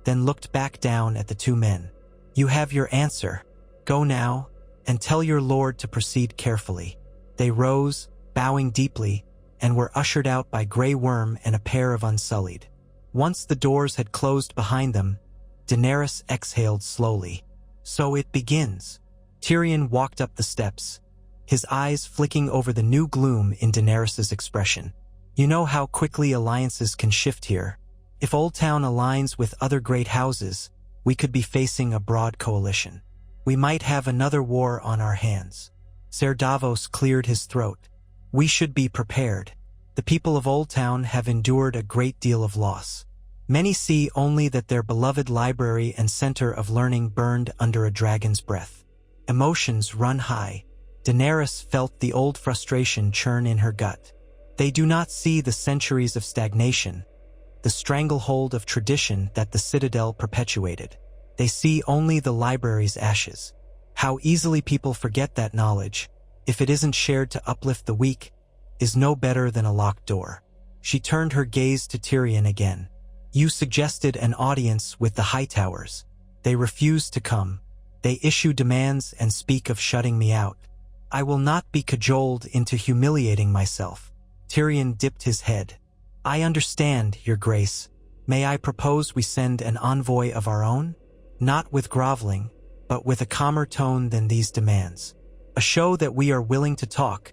then looked back down at the two men. You have your answer. Go now, and tell your lord to proceed carefully. They rose, bowing deeply, and were ushered out by Grey Worm and a pair of Unsullied. Once the doors had closed behind them, Daenerys exhaled slowly. So it begins. Tyrion walked up the steps, his eyes flicking over the new gloom in Daenerys's expression. You know how quickly alliances can shift here. If Old Town aligns with other great houses, we could be facing a broad coalition. We might have another war on our hands. Ser Davos cleared his throat. We should be prepared. The people of Old Town have endured a great deal of loss. Many see only that their beloved library and center of learning burned under a dragon's breath. Emotions run high. Daenerys felt the old frustration churn in her gut. They do not see the centuries of stagnation, the stranglehold of tradition that the Citadel perpetuated. They see only the library's ashes. How easily people forget that knowledge, if it isn't shared to uplift the weak, is no better than a locked door. She turned her gaze to Tyrion again. You suggested an audience with the Hightowers. They refused to come. They issue demands and speak of shutting me out. I will not be cajoled into humiliating myself. Tyrion dipped his head. I understand, Your Grace. May I propose we send an envoy of our own? Not with groveling, but with a calmer tone than these demands. A show that we are willing to talk,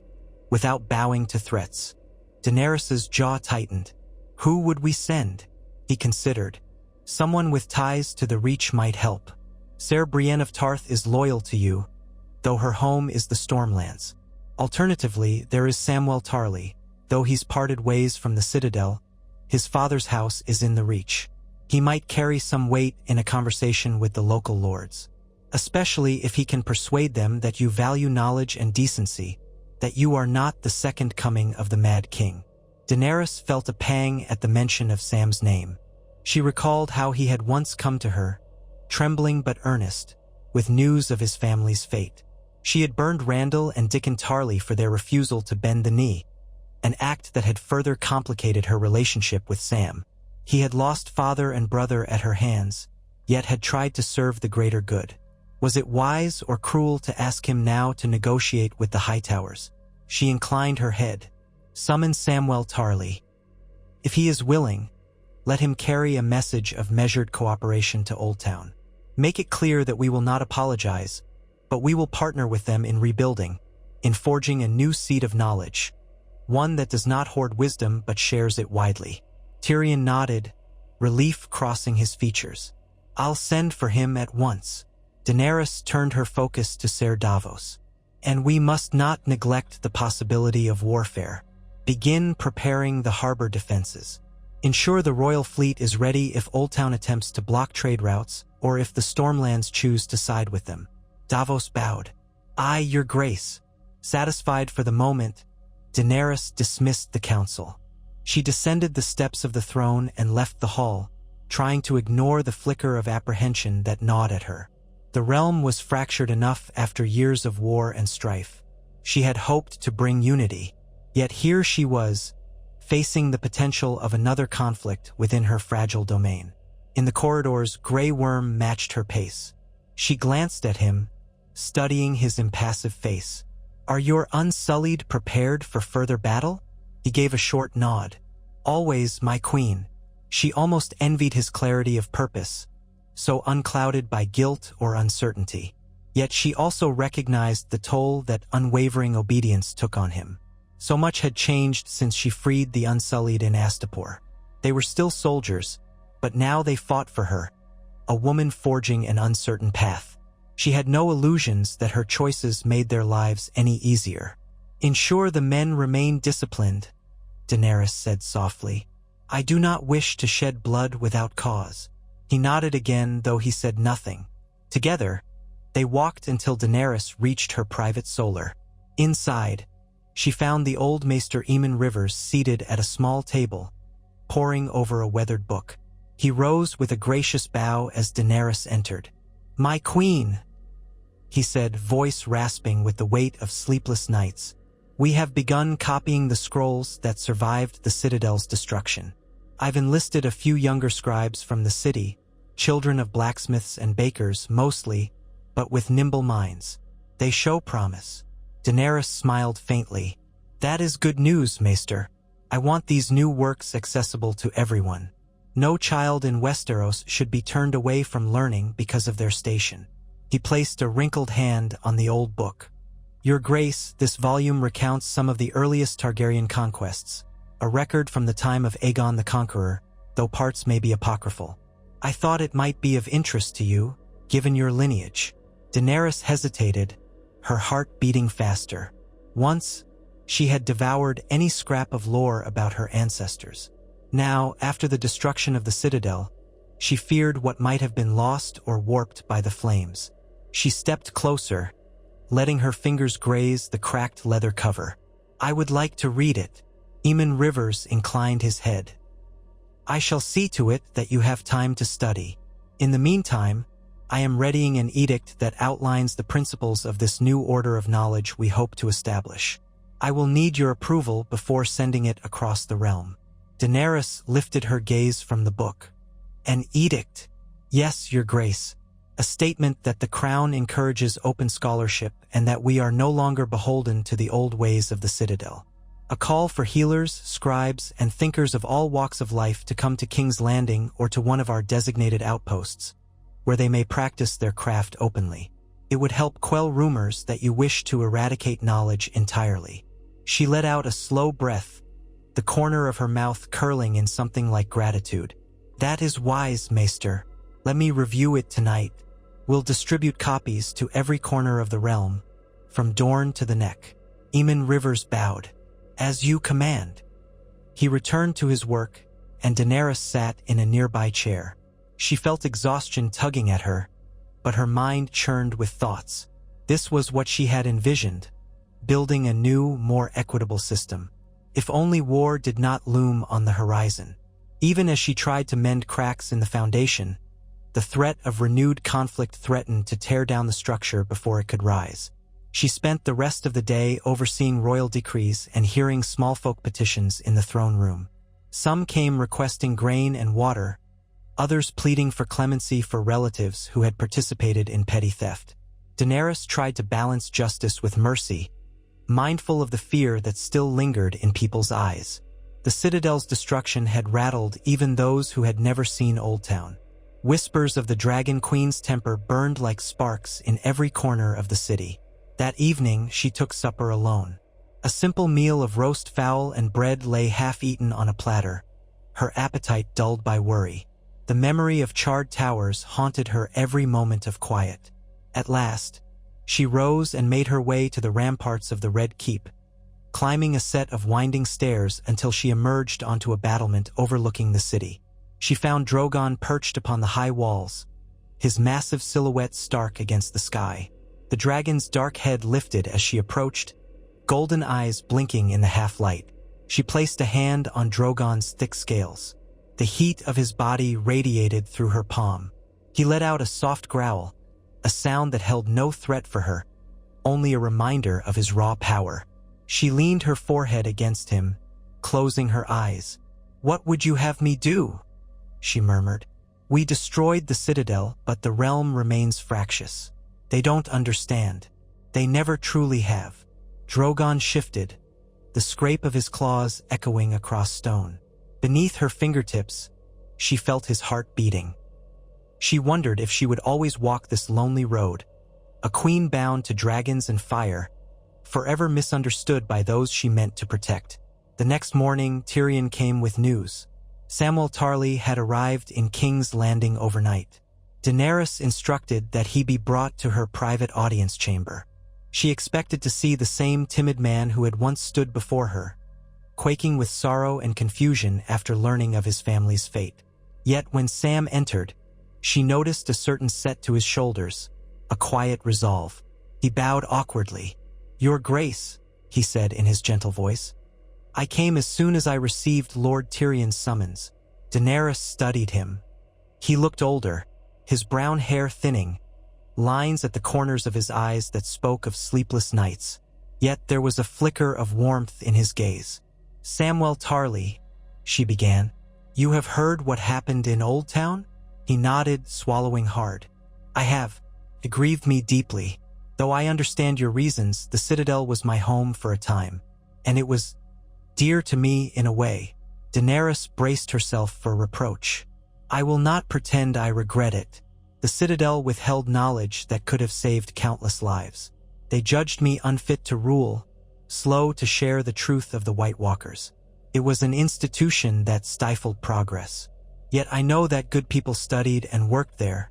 without bowing to threats. Daenerys's jaw tightened. Who would we send? He considered. Someone with ties to the Reach might help. Ser Brienne of Tarth is loyal to you, though her home is the Stormlands. Alternatively, there is Samwell Tarly. Though he's parted ways from the Citadel, his father's house is in the Reach. He might carry some weight in a conversation with the local lords, especially if he can persuade them that you value knowledge and decency, that you are not the second coming of the Mad King. Daenerys felt a pang at the mention of Sam's name. She recalled how he had once come to her, trembling but earnest, with news of his family's fate. She had burned Randall and Dickon Tarly for their refusal to bend the knee, an act that had further complicated her relationship with Sam. He had lost father and brother at her hands, yet had tried to serve the greater good. Was it wise or cruel to ask him now to negotiate with the Hightowers? She inclined her head. Summon Samwell Tarly. If he is willing, let him carry a message of measured cooperation to Old Town. Make it clear that we will not apologize, but we will partner with them in rebuilding, in forging a new seed of knowledge, one that does not hoard wisdom but shares it widely. Tyrion nodded, relief crossing his features. I'll send for him at once. Daenerys turned her focus to Ser Davos. And we must not neglect the possibility of warfare. Begin preparing the harbor defenses. Ensure the royal fleet is ready if Old Town attempts to block trade routes or if the Stormlands choose to side with them. Davos bowed. Aye, Your Grace. Satisfied for the moment, Daenerys dismissed the council. She descended the steps of the throne and left the hall, trying to ignore the flicker of apprehension that gnawed at her. The realm was fractured enough after years of war and strife. She had hoped to bring unity, yet here she was, facing the potential of another conflict within her fragile domain. In the corridors, Grey Worm matched her pace. She glanced at him, studying his impassive face. Are your Unsullied prepared for further battle? He gave a short nod. Always, my queen. She almost envied his clarity of purpose, so unclouded by guilt or uncertainty. Yet she also recognized the toll that unwavering obedience took on him. So much had changed since she freed the Unsullied in Astapor. They were still soldiers, but now they fought for her, a woman forging an uncertain path. She had no illusions that her choices made their lives any easier. Ensure the men remain disciplined, Daenerys said softly. I do not wish to shed blood without cause. He nodded again, though he said nothing. Together, they walked until Daenerys reached her private solar. Inside, She found the old Maester Eamon Rivers seated at a small table, poring over a weathered book. He rose with a gracious bow as Daenerys entered. "My queen," he said, voice rasping with the weight of sleepless nights. "We have begun copying the scrolls that survived the Citadel's destruction. I've enlisted a few younger scribes from the city, children of blacksmiths and bakers mostly, but with nimble minds. They show promise." Daenerys smiled faintly. "That is good news, Maester. I want these new works accessible to everyone. No child in Westeros should be turned away from learning because of their station." He placed a wrinkled hand on the old book. "Your Grace, this volume recounts some of the earliest Targaryen conquests, a record from the time of Aegon the Conqueror, though parts may be apocryphal. I thought it might be of interest to you, given your lineage." Daenerys hesitated, her heart beating faster. Once, she had devoured any scrap of lore about her ancestors. Now, after the destruction of the Citadel, she feared what might have been lost or warped by the flames. She stepped closer, letting her fingers graze the cracked leather cover. "I would like to read it." Eamon Rivers inclined his head. "I shall see to it that you have time to study. In the meantime, I am readying an edict that outlines the principles of this new order of knowledge we hope to establish. I will need your approval before sending it across the realm." Daenerys lifted her gaze from the book. "An edict?" "Yes, Your Grace. A statement that the Crown encourages open scholarship and that we are no longer beholden to the old ways of the Citadel. A call for healers, scribes, and thinkers of all walks of life to come to King's Landing or to one of our designated outposts, where they may practice their craft openly. It would help quell rumors that you wish to eradicate knowledge entirely." She let out a slow breath, the corner of her mouth curling in something like gratitude. "That is wise, Maester. Let me review it tonight. We'll distribute copies to every corner of the realm, from Dorne to the Neck." Eamon Rivers bowed. "As you command." He returned to his work, and Daenerys sat in a nearby chair. She felt exhaustion tugging at her, but her mind churned with thoughts. This was what she had envisioned, building a new, more equitable system. If only war did not loom on the horizon. Even as she tried to mend cracks in the foundation, the threat of renewed conflict threatened to tear down the structure before it could rise. She spent the rest of the day overseeing royal decrees and hearing small folk petitions in the throne room. Some came requesting grain and water, others pleading for clemency for relatives who had participated in petty theft. Daenerys tried to balance justice with mercy, mindful of the fear that still lingered in people's eyes. The Citadel's destruction had rattled even those who had never seen Old Town. Whispers of the Dragon Queen's temper burned like sparks in every corner of the city. That evening, she took supper alone. A simple meal of roast fowl and bread lay half-eaten on a platter, her appetite dulled by worry. The memory of charred towers haunted her every moment of quiet. At last, she rose and made her way to the ramparts of the Red Keep, climbing a set of winding stairs until she emerged onto a battlement overlooking the city. She found Drogon perched upon the high walls, his massive silhouette stark against the sky. The dragon's dark head lifted as she approached, golden eyes blinking in the half-light. She placed a hand on Drogon's thick scales. The heat of his body radiated through her palm. He let out a soft growl, a sound that held no threat for her, only a reminder of his raw power. She leaned her forehead against him, closing her eyes. "What would you have me do?" she murmured. "We destroyed the Citadel, but the realm remains fractious. They don't understand. They never truly have." Drogon shifted, the scrape of his claws echoing across stone. Beneath her fingertips, she felt his heart beating. She wondered if she would always walk this lonely road, a queen bound to dragons and fire, forever misunderstood by those she meant to protect. The next morning, Tyrion came with news. Samwell Tarly had arrived in King's Landing overnight. Daenerys instructed that he be brought to her private audience chamber. She expected to see the same timid man who had once stood before her, quaking with sorrow and confusion after learning of his family's fate. Yet when Sam entered, she noticed a certain set to his shoulders, a quiet resolve. He bowed awkwardly. "Your Grace," he said in his gentle voice. I came as soon as I received Lord Tyrion's summons. Daenerys studied him. He looked older, his brown hair thinning, lines at the corners of his eyes that spoke of sleepless nights. Yet there was a flicker of warmth in his gaze. Samwell Tarly, she began. You have heard what happened in Old Town? He nodded, swallowing hard. I have. It grieved me deeply. Though I understand your reasons, the Citadel was my home for a time, and it was dear to me in a way. Daenerys braced herself for reproach. I will not pretend I regret it. The Citadel withheld knowledge that could have saved countless lives. They judged me unfit to rule, slow to share the truth of the White Walkers. It was an institution that stifled progress. Yet I know that good people studied and worked there.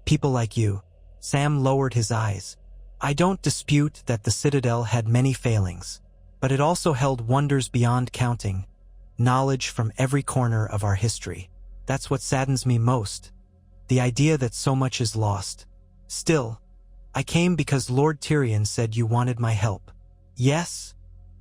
People like you. Sam lowered his eyes. I don't dispute that the Citadel had many failings, but it also held wonders beyond counting, knowledge from every corner of our history. That's what saddens me most, the idea that so much is lost. Still, I came because Lord Tyrion said you wanted my help. Yes,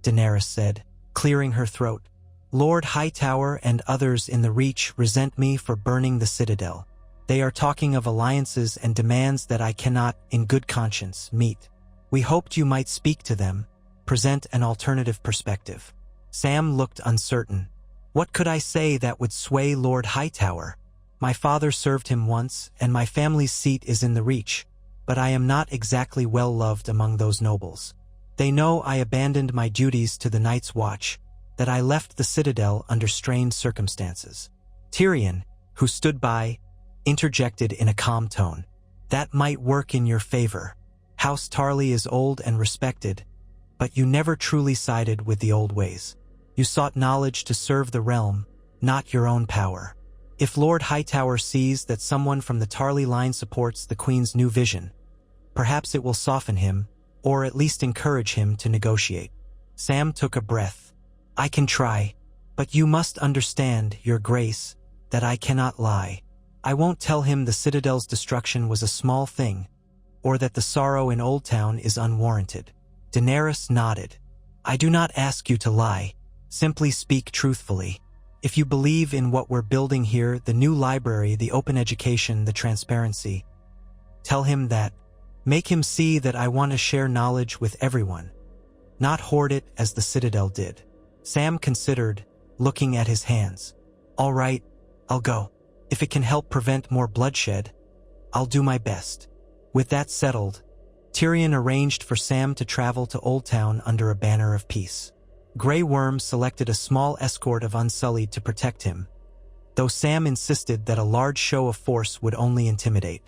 Daenerys said, clearing her throat. Lord Hightower and others in the Reach resent me for burning the Citadel. They are talking of alliances and demands that I cannot, in good conscience, meet. We hoped you might speak to them, present an alternative perspective. Sam looked uncertain. What could I say that would sway Lord Hightower? My father served him once, and my family's seat is in the Reach, but I am not exactly well loved among those nobles. They know I abandoned my duties to the Night's Watch, that I left the Citadel under strained circumstances. Tyrion, who stood by, interjected in a calm tone. That might work in your favor. House Tarly is old and respected, but you never truly sided with the old ways. You sought knowledge to serve the realm, not your own power. If Lord Hightower sees that someone from the Tarly line supports the Queen's new vision, perhaps it will soften him, or at least encourage him to negotiate. Sam took a breath. I can try, but you must understand, Your Grace, that I cannot lie. I won't tell him the Citadel's destruction was a small thing, or that the sorrow in Old Town is unwarranted. Daenerys nodded. I do not ask you to lie. Simply speak truthfully. If you believe in what we're building here, the new library, the open education, the transparency, tell him that. Make him see that I want to share knowledge with everyone, not hoard it as the Citadel did. Sam considered, looking at his hands. All right, I'll go. If it can help prevent more bloodshed, I'll do my best. With that settled, Tyrion arranged for Sam to travel to Old Town under a banner of peace. Grey Worm selected a small escort of Unsullied to protect him, though Sam insisted that a large show of force would only intimidate.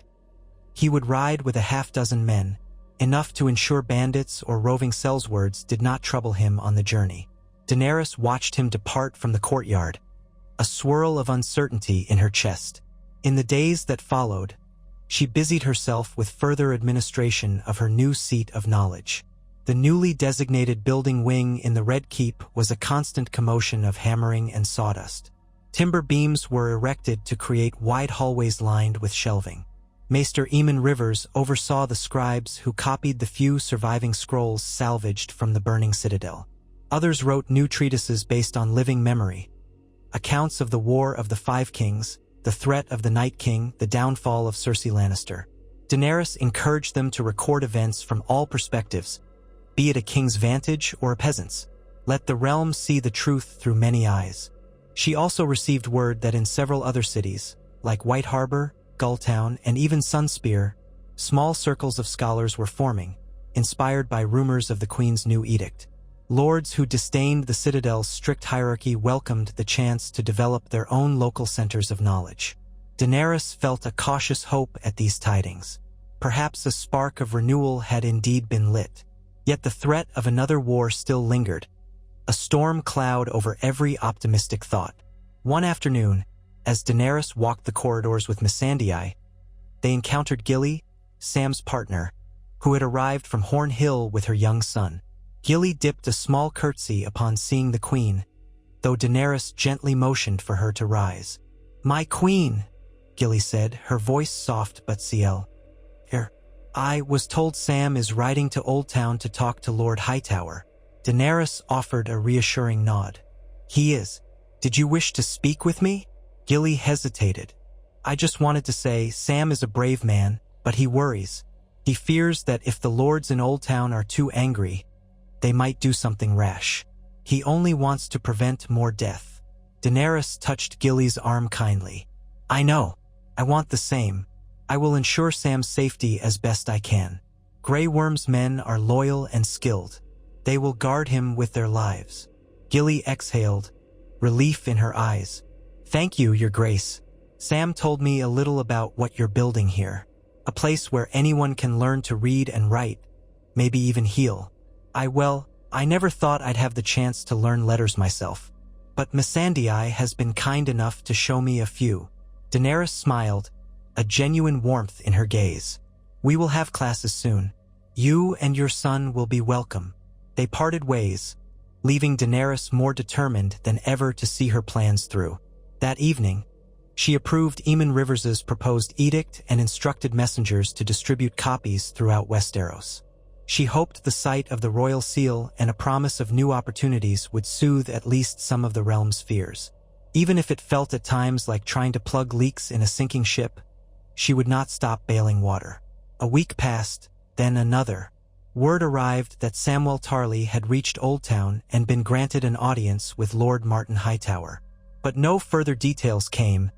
He would ride with a half-dozen men, enough to ensure bandits or roving sellswords did not trouble him on the journey. Daenerys watched him depart from the courtyard, a swirl of uncertainty in her chest. In the days that followed, she busied herself with further administration of her new seat of knowledge. The newly designated building wing in the Red Keep was a constant commotion of hammering and sawdust. Timber beams were erected to create wide hallways lined with shelving. Maester Eamon Rivers oversaw the scribes who copied the few surviving scrolls salvaged from the burning citadel. Others wrote new treatises based on living memory, accounts of the War of the Five Kings, the threat of the Night King, the downfall of Cersei Lannister. Daenerys encouraged them to record events from all perspectives, be it a king's vantage or a peasant's. Let the realm see the truth through many eyes. She also received word that in several other cities, like White Harbor, Gulltown, and even Sunspear, small circles of scholars were forming, inspired by rumors of the Queen's new edict. Lords who disdained the Citadel's strict hierarchy welcomed the chance to develop their own local centers of knowledge. Daenerys felt a cautious hope at these tidings. Perhaps a spark of renewal had indeed been lit. Yet the threat of another war still lingered, a storm cloud over every optimistic thought. One afternoon, as Daenerys walked the corridors with Missandei, they encountered Gilly, Sam's partner, who had arrived from Horn Hill with her young son. Gilly dipped a small curtsy upon seeing the queen, though Daenerys gently motioned for her to rise. "My queen," Gilly said, her voice soft but ciel. "I was told Sam is riding to Old Town to talk to Lord Hightower." Daenerys offered a reassuring nod. He is. Did you wish to speak with me? Gilly hesitated. I just wanted to say Sam is a brave man, but he worries. He fears that if the lords in Old Town are too angry, they might do something rash. He only wants to prevent more death. Daenerys touched Gilly's arm kindly. I know. I want the same. I will ensure Sam's safety as best I can. Grey Worm's men are loyal and skilled. They will guard him with their lives. Gilly exhaled, relief in her eyes. Thank you, Your Grace. Sam told me a little about what you're building here. A place where anyone can learn to read and write, maybe even heal. I never thought I'd have the chance to learn letters myself. But Missandei has been kind enough to show me a few. Daenerys smiled, a genuine warmth in her gaze. We will have classes soon. You and your son will be welcome. They parted ways, leaving Daenerys more determined than ever to see her plans through. That evening, she approved Aemon Rivers's proposed edict and instructed messengers to distribute copies throughout Westeros. She hoped the sight of the royal seal and a promise of new opportunities would soothe at least some of the realm's fears. Even if it felt at times like trying to plug leaks in a sinking ship, she would not stop bailing water. A week passed, then another. Word arrived that Samwell Tarly had reached Old Town and been granted an audience with Lord Martin Hightower. But no further details came,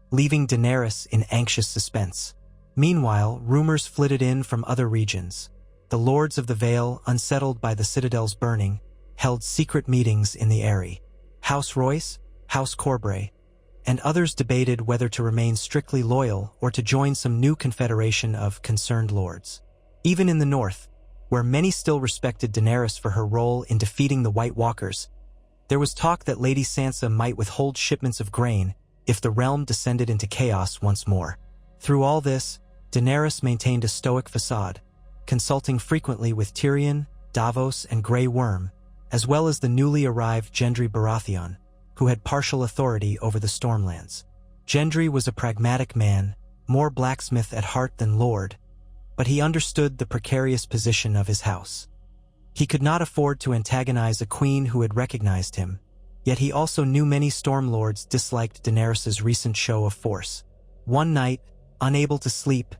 leaving Daenerys in anxious suspense. Meanwhile, rumors flitted in from other regions. The Lords of the Vale, unsettled by the Citadel's burning, held secret meetings in the Eyrie. House Royce, House Corbray, and others debated whether to remain strictly loyal or to join some new confederation of concerned lords. Even in the north, where many still respected Daenerys for her role in defeating the White Walkers, there was talk that Lady Sansa might withhold shipments of grain if the realm descended into chaos once more. Through all this, Daenerys maintained a stoic facade, consulting frequently with Tyrion, Davos, and Grey Worm, as well as the newly arrived Gendry Baratheon, who had partial authority over the Stormlands. Gendry was a pragmatic man, more blacksmith at heart than lord, but he understood the precarious position of his house. He could not afford to antagonize a queen who had recognized him, yet he also knew many Stormlords disliked Daenerys' recent show of force. One night, unable to sleep,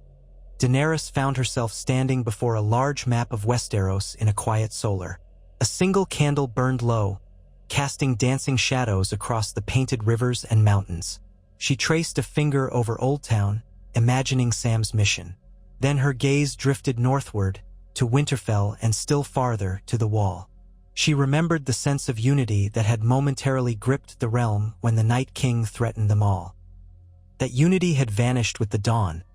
Daenerys found herself standing before a large map of Westeros in a quiet solar. A single candle burned low, casting dancing shadows across the painted rivers and mountains. She traced a finger over Old Town, imagining Sam's mission. Then her gaze drifted northward, to Winterfell and still farther to the Wall. She remembered the sense of unity that had momentarily gripped the realm when the Night King threatened them all. That unity had vanished with the dawn,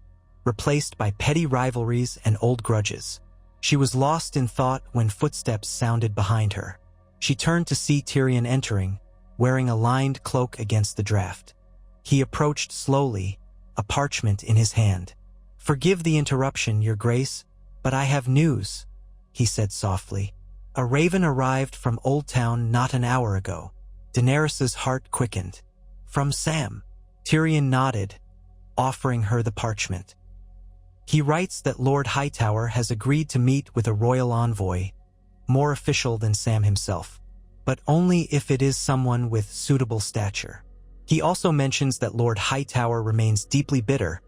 replaced by petty rivalries and old grudges. She was lost in thought when footsteps sounded behind her. She turned to see Tyrion entering, wearing a lined cloak against the draft. He approached slowly, a parchment in his hand. "Forgive the interruption, Your Grace, but I have news," he said softly. "A raven arrived from Old Town not an hour ago." Daenerys' heart quickened. "From Sam?" Tyrion nodded, offering her the parchment. "He writes that Lord Hightower has agreed to meet with a royal envoy, more official than Sam himself, but only if it is someone with suitable stature. He also mentions that Lord Hightower remains deeply bitter,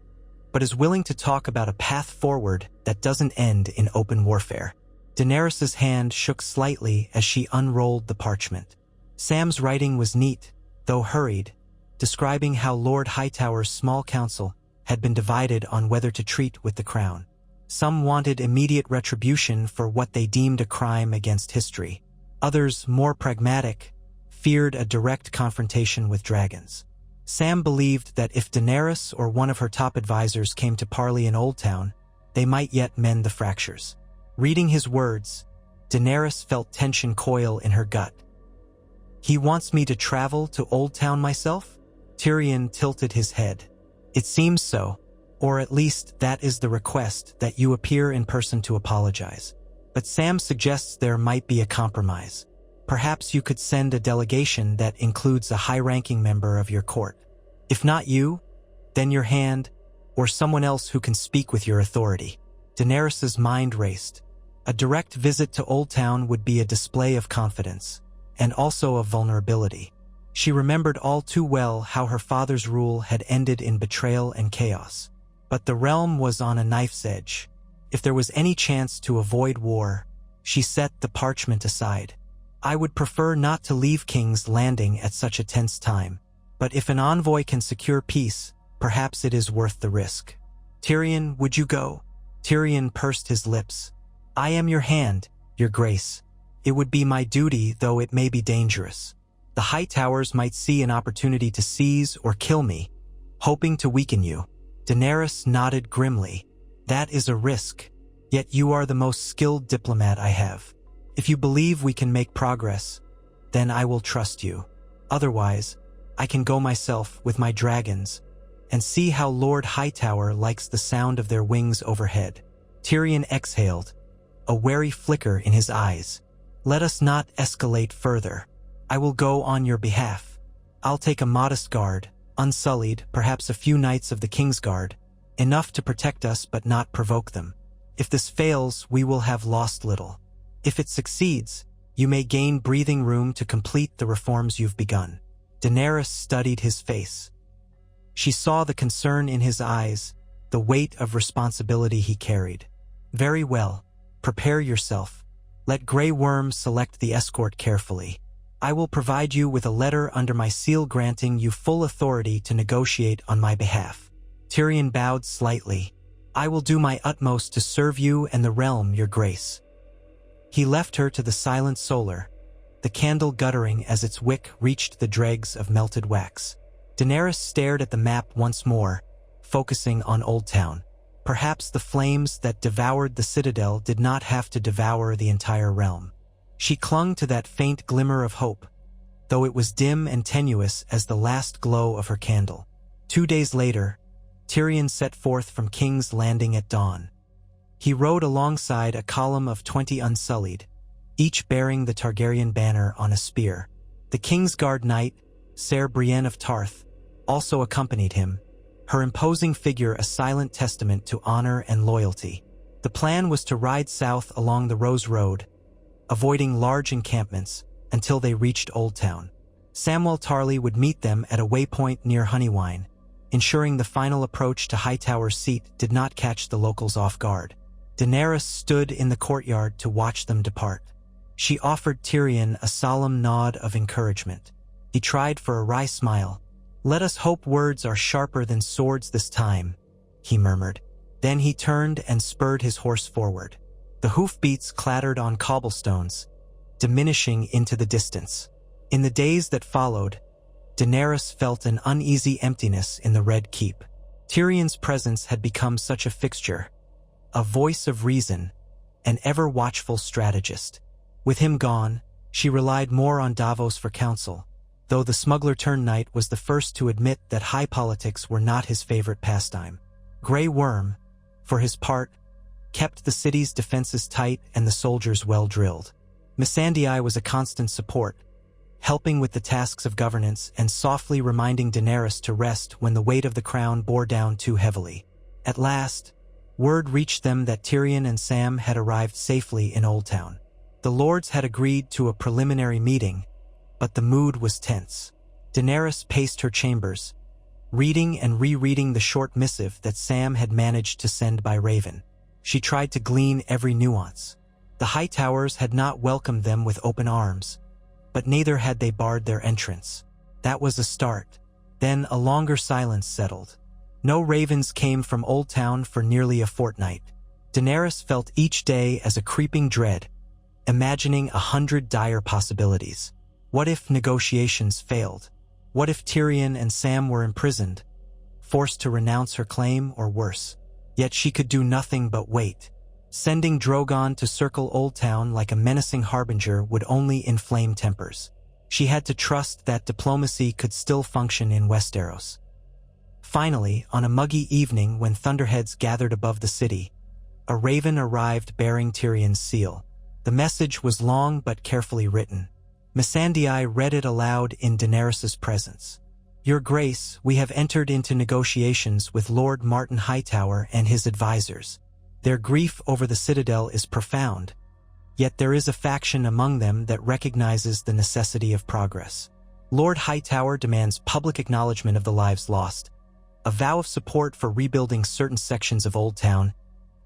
but is willing to talk about a path forward that doesn't end in open warfare." Daenerys' hand shook slightly as she unrolled the parchment. Sam's writing was neat, though hurried, describing how Lord Hightower's small council had been divided on whether to treat with the crown. Some wanted immediate retribution for what they deemed a crime against history. Others, more pragmatic, feared a direct confrontation with dragons. Sam believed that if Daenerys or one of her top advisors came to parley in Old Town, they might yet mend the fractures. Reading his words, Daenerys felt tension coil in her gut. "He wants me to travel to Old Town myself?" Tyrion tilted his head. "It seems so, or at least that is the request, that you appear in person to apologize. But Sam suggests there might be a compromise. Perhaps you could send a delegation that includes a high-ranking member of your court. If not you, then your hand, or someone else who can speak with your authority." Daenerys' mind raced. A direct visit to Old Town would be a display of confidence, and also of vulnerability. She remembered all too well how her father's rule had ended in betrayal and chaos. But the realm was on a knife's edge. If there was any chance to avoid war, she set the parchment aside. I would prefer not to leave King's Landing at such a tense time, but if an envoy can secure peace, perhaps it is worth the risk. Tyrion, would you go? Tyrion pursed his lips. I am your hand, your grace. It would be my duty, though it may be dangerous. The High Towers might see an opportunity to seize or kill me, hoping to weaken you. Daenerys nodded grimly. That is a risk, yet you are the most skilled diplomat I have. If you believe we can make progress, then I will trust you. Otherwise, I can go myself with my dragons and see how Lord Hightower likes the sound of their wings overhead. Tyrion exhaled, a wary flicker in his eyes. Let us not escalate further. I will go on your behalf. I'll take a modest guard, unsullied, perhaps a few knights of the Kingsguard, enough to protect us but not provoke them. If this fails, we will have lost little. If it succeeds, you may gain breathing room to complete the reforms you've begun. Daenerys studied his face. She saw the concern in his eyes, the weight of responsibility he carried. Very well. Prepare yourself. Let Grey Worm select the escort carefully. I will provide you with a letter under my seal granting you full authority to negotiate on my behalf. Tyrion bowed slightly. I will do my utmost to serve you and the realm, your grace. He left her to the silent solar, the candle guttering as its wick reached the dregs of melted wax. Daenerys stared at the map once more, focusing on Old Town. Perhaps the flames that devoured the Citadel did not have to devour the entire realm. She clung to that faint glimmer of hope, though it was dim and tenuous as the last glow of her candle. 2 days later, Tyrion set forth from King's Landing at dawn. He rode alongside a column of 20 Unsullied, each bearing the Targaryen banner on a spear. The Kingsguard knight, Ser Brienne of Tarth, also accompanied him, her imposing figure a silent testament to honor and loyalty. The plan was to ride south along the Rose Road, avoiding large encampments, until they reached Old Town. Samwell Tarly would meet them at a waypoint near Honeywine, ensuring the final approach to Hightower's seat did not catch the locals off guard. Daenerys stood in the courtyard to watch them depart. She offered Tyrion a solemn nod of encouragement. He tried for a wry smile. Let us hope words are sharper than swords this time, he murmured. Then he turned and spurred his horse forward. The hoofbeats clattered on cobblestones, diminishing into the distance. In the days that followed, Daenerys felt an uneasy emptiness in the Red Keep. Tyrion's presence had become such a fixture, a voice of reason, an ever-watchful strategist. With him gone, she relied more on Davos for counsel, though the smuggler-turned-knight was the first to admit that high politics were not his favorite pastime. Grey Worm, for his part, kept the city's defenses tight and the soldiers well-drilled. Missandei was a constant support, helping with the tasks of governance and softly reminding Daenerys to rest when the weight of the crown bore down too heavily. At last, word reached them that Tyrion and Sam had arrived safely in Old Town. The lords had agreed to a preliminary meeting, but the mood was tense. Daenerys paced her chambers, reading and rereading the short missive that Sam had managed to send by Raven. She tried to glean every nuance. The Hightowers had not welcomed them with open arms, but neither had they barred their entrance. That was a start. Then a longer silence settled. No ravens came from Old Town for nearly a fortnight. Daenerys felt each day as a creeping dread, imagining 100 dire possibilities. What if negotiations failed? What if Tyrion and Sam were imprisoned, forced to renounce her claim or worse? Yet she could do nothing but wait. Sending Drogon to circle Old Town like a menacing harbinger would only inflame tempers. She had to trust that diplomacy could still function in Westeros. Finally, on a muggy evening when thunderheads gathered above the city, a raven arrived bearing Tyrion's seal. The message was long but carefully written. Missandei read it aloud in Daenerys' presence. Your Grace, we have entered into negotiations with Lord Martin Hightower and his advisors. Their grief over the Citadel is profound, yet there is a faction among them that recognizes the necessity of progress. Lord Hightower demands public acknowledgement of the lives lost, a vow of support for rebuilding certain sections of Old Town,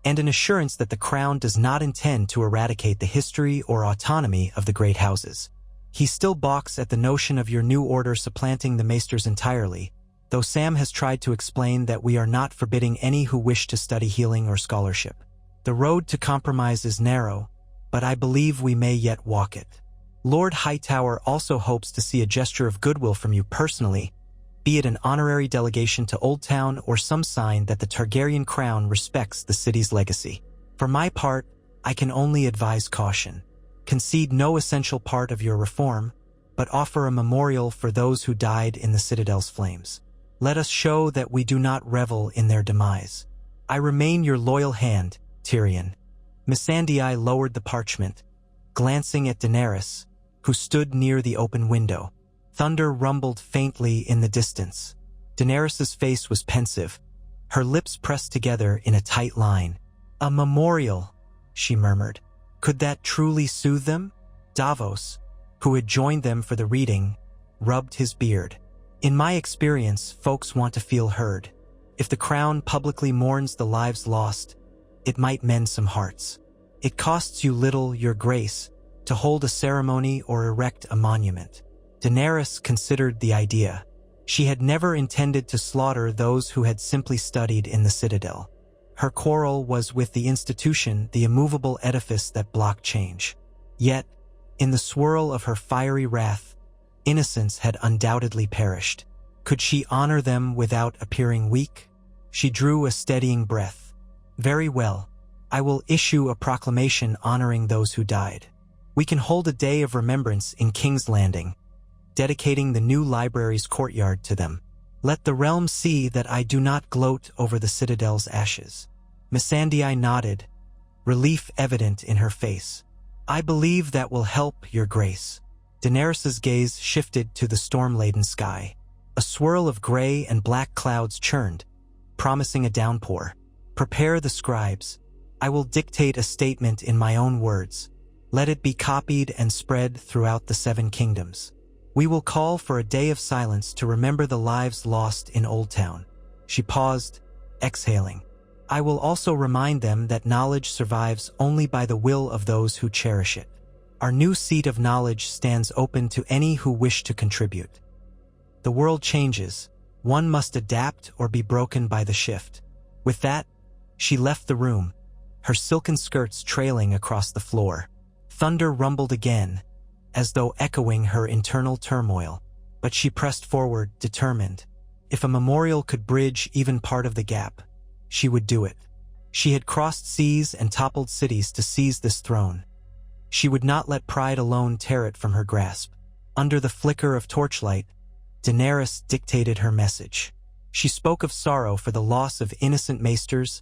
and an assurance that the Crown does not intend to eradicate the history or autonomy of the great houses. He still balks at the notion of your new order supplanting the Maesters entirely, though Sam has tried to explain that we are not forbidding any who wish to study healing or scholarship. The road to compromise is narrow, but I believe we may yet walk it. Lord Hightower also hopes to see a gesture of goodwill from you personally, be it an honorary delegation to Old Town or some sign that the Targaryen crown respects the city's legacy. For my part, I can only advise caution. Concede no essential part of your reform, but offer a memorial for those who died in the Citadel's flames. Let us show that we do not revel in their demise. I remain your loyal hand, Tyrion. Missandei lowered the parchment, glancing at Daenerys, who stood near the open window. Thunder rumbled faintly in the distance. Daenerys's face was pensive, her lips pressed together in a tight line. "A memorial," she murmured. Could that truly soothe them? Davos, who had joined them for the reading, rubbed his beard. "In my experience, folks want to feel heard. If the Crown publicly mourns the lives lost, it might mend some hearts. It costs you little, Your Grace, to hold a ceremony or erect a monument." Daenerys considered the idea. She had never intended to slaughter those who had simply studied in the Citadel. Her quarrel was with the institution, the immovable edifice that blocked change. Yet, in the swirl of her fiery wrath, innocents had undoubtedly perished. Could she honor them without appearing weak? She drew a steadying breath. "Very well. I will issue a proclamation honoring those who died. We can hold a day of remembrance in King's Landing, dedicating the new library's courtyard to them. Let the realm see that I do not gloat over the Citadel's ashes." Missandei nodded, relief evident in her face. "I believe that will help, Your Grace." Daenerys's gaze shifted to the storm-laden sky. A swirl of gray and black clouds churned, promising a downpour. "Prepare the scribes. I will dictate a statement in my own words. Let it be copied and spread throughout the 7 kingdoms. We will call for a day of silence to remember the lives lost in Old Town." She paused, exhaling. "I will also remind them that knowledge survives only by the will of those who cherish it. Our new seat of knowledge stands open to any who wish to contribute. The world changes. One must adapt or be broken by the shift." With that, she left the room, her silken skirts trailing across the floor. Thunder rumbled again, as though echoing her internal turmoil, but she pressed forward, determined. If a memorial could bridge even part of the gap, she would do it. She had crossed seas and toppled cities to seize this throne. She would not let pride alone tear it from her grasp. Under the flicker of torchlight, Daenerys dictated her message. She spoke of sorrow for the loss of innocent maesters,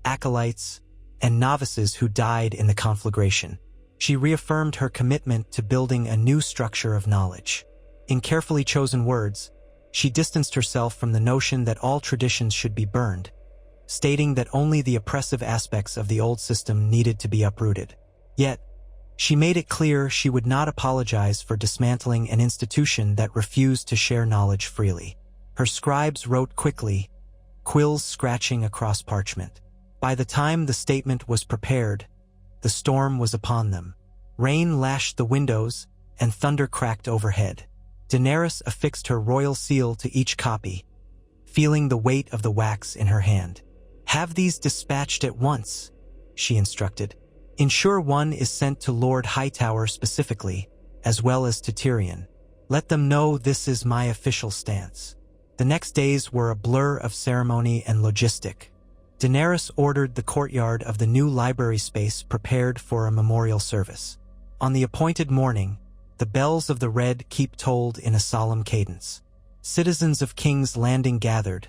acolytes, and novices who died in the conflagration. She reaffirmed her commitment to building a new structure of knowledge. In carefully chosen words, she distanced herself from the notion that all traditions should be burned, stating that only the oppressive aspects of the old system needed to be uprooted. Yet, she made it clear she would not apologize for dismantling an institution that refused to share knowledge freely. Her scribes wrote quickly, quills scratching across parchment. By the time the statement was prepared, the storm was upon them. Rain lashed the windows, and thunder cracked overhead. Daenerys affixed her royal seal to each copy, feeling the weight of the wax in her hand. "Have these dispatched at once," she instructed. "Ensure one is sent to Lord Hightower specifically, as well as to Tyrion. Let them know this is my official stance." The next days were a blur of ceremony and logistic. Daenerys ordered the courtyard of the new library space prepared for a memorial service. On the appointed morning, the bells of the Red Keep tolled in a solemn cadence. Citizens of King's Landing gathered,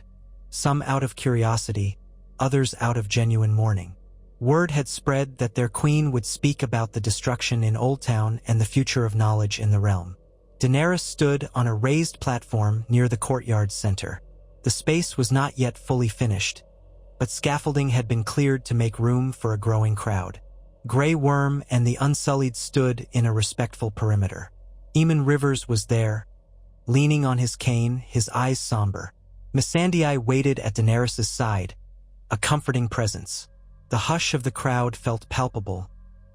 some out of curiosity, others out of genuine mourning. Word had spread that their queen would speak about the destruction in Old Town and the future of knowledge in the realm. Daenerys stood on a raised platform near the courtyard's center. The space was not yet fully finished, but scaffolding had been cleared to make room for a growing crowd. Grey Worm and the Unsullied stood in a respectful perimeter. Eamon Rivers was there, leaning on his cane, his eyes somber. Missandei waited at Daenerys' side, a comforting presence. The hush of the crowd felt palpable,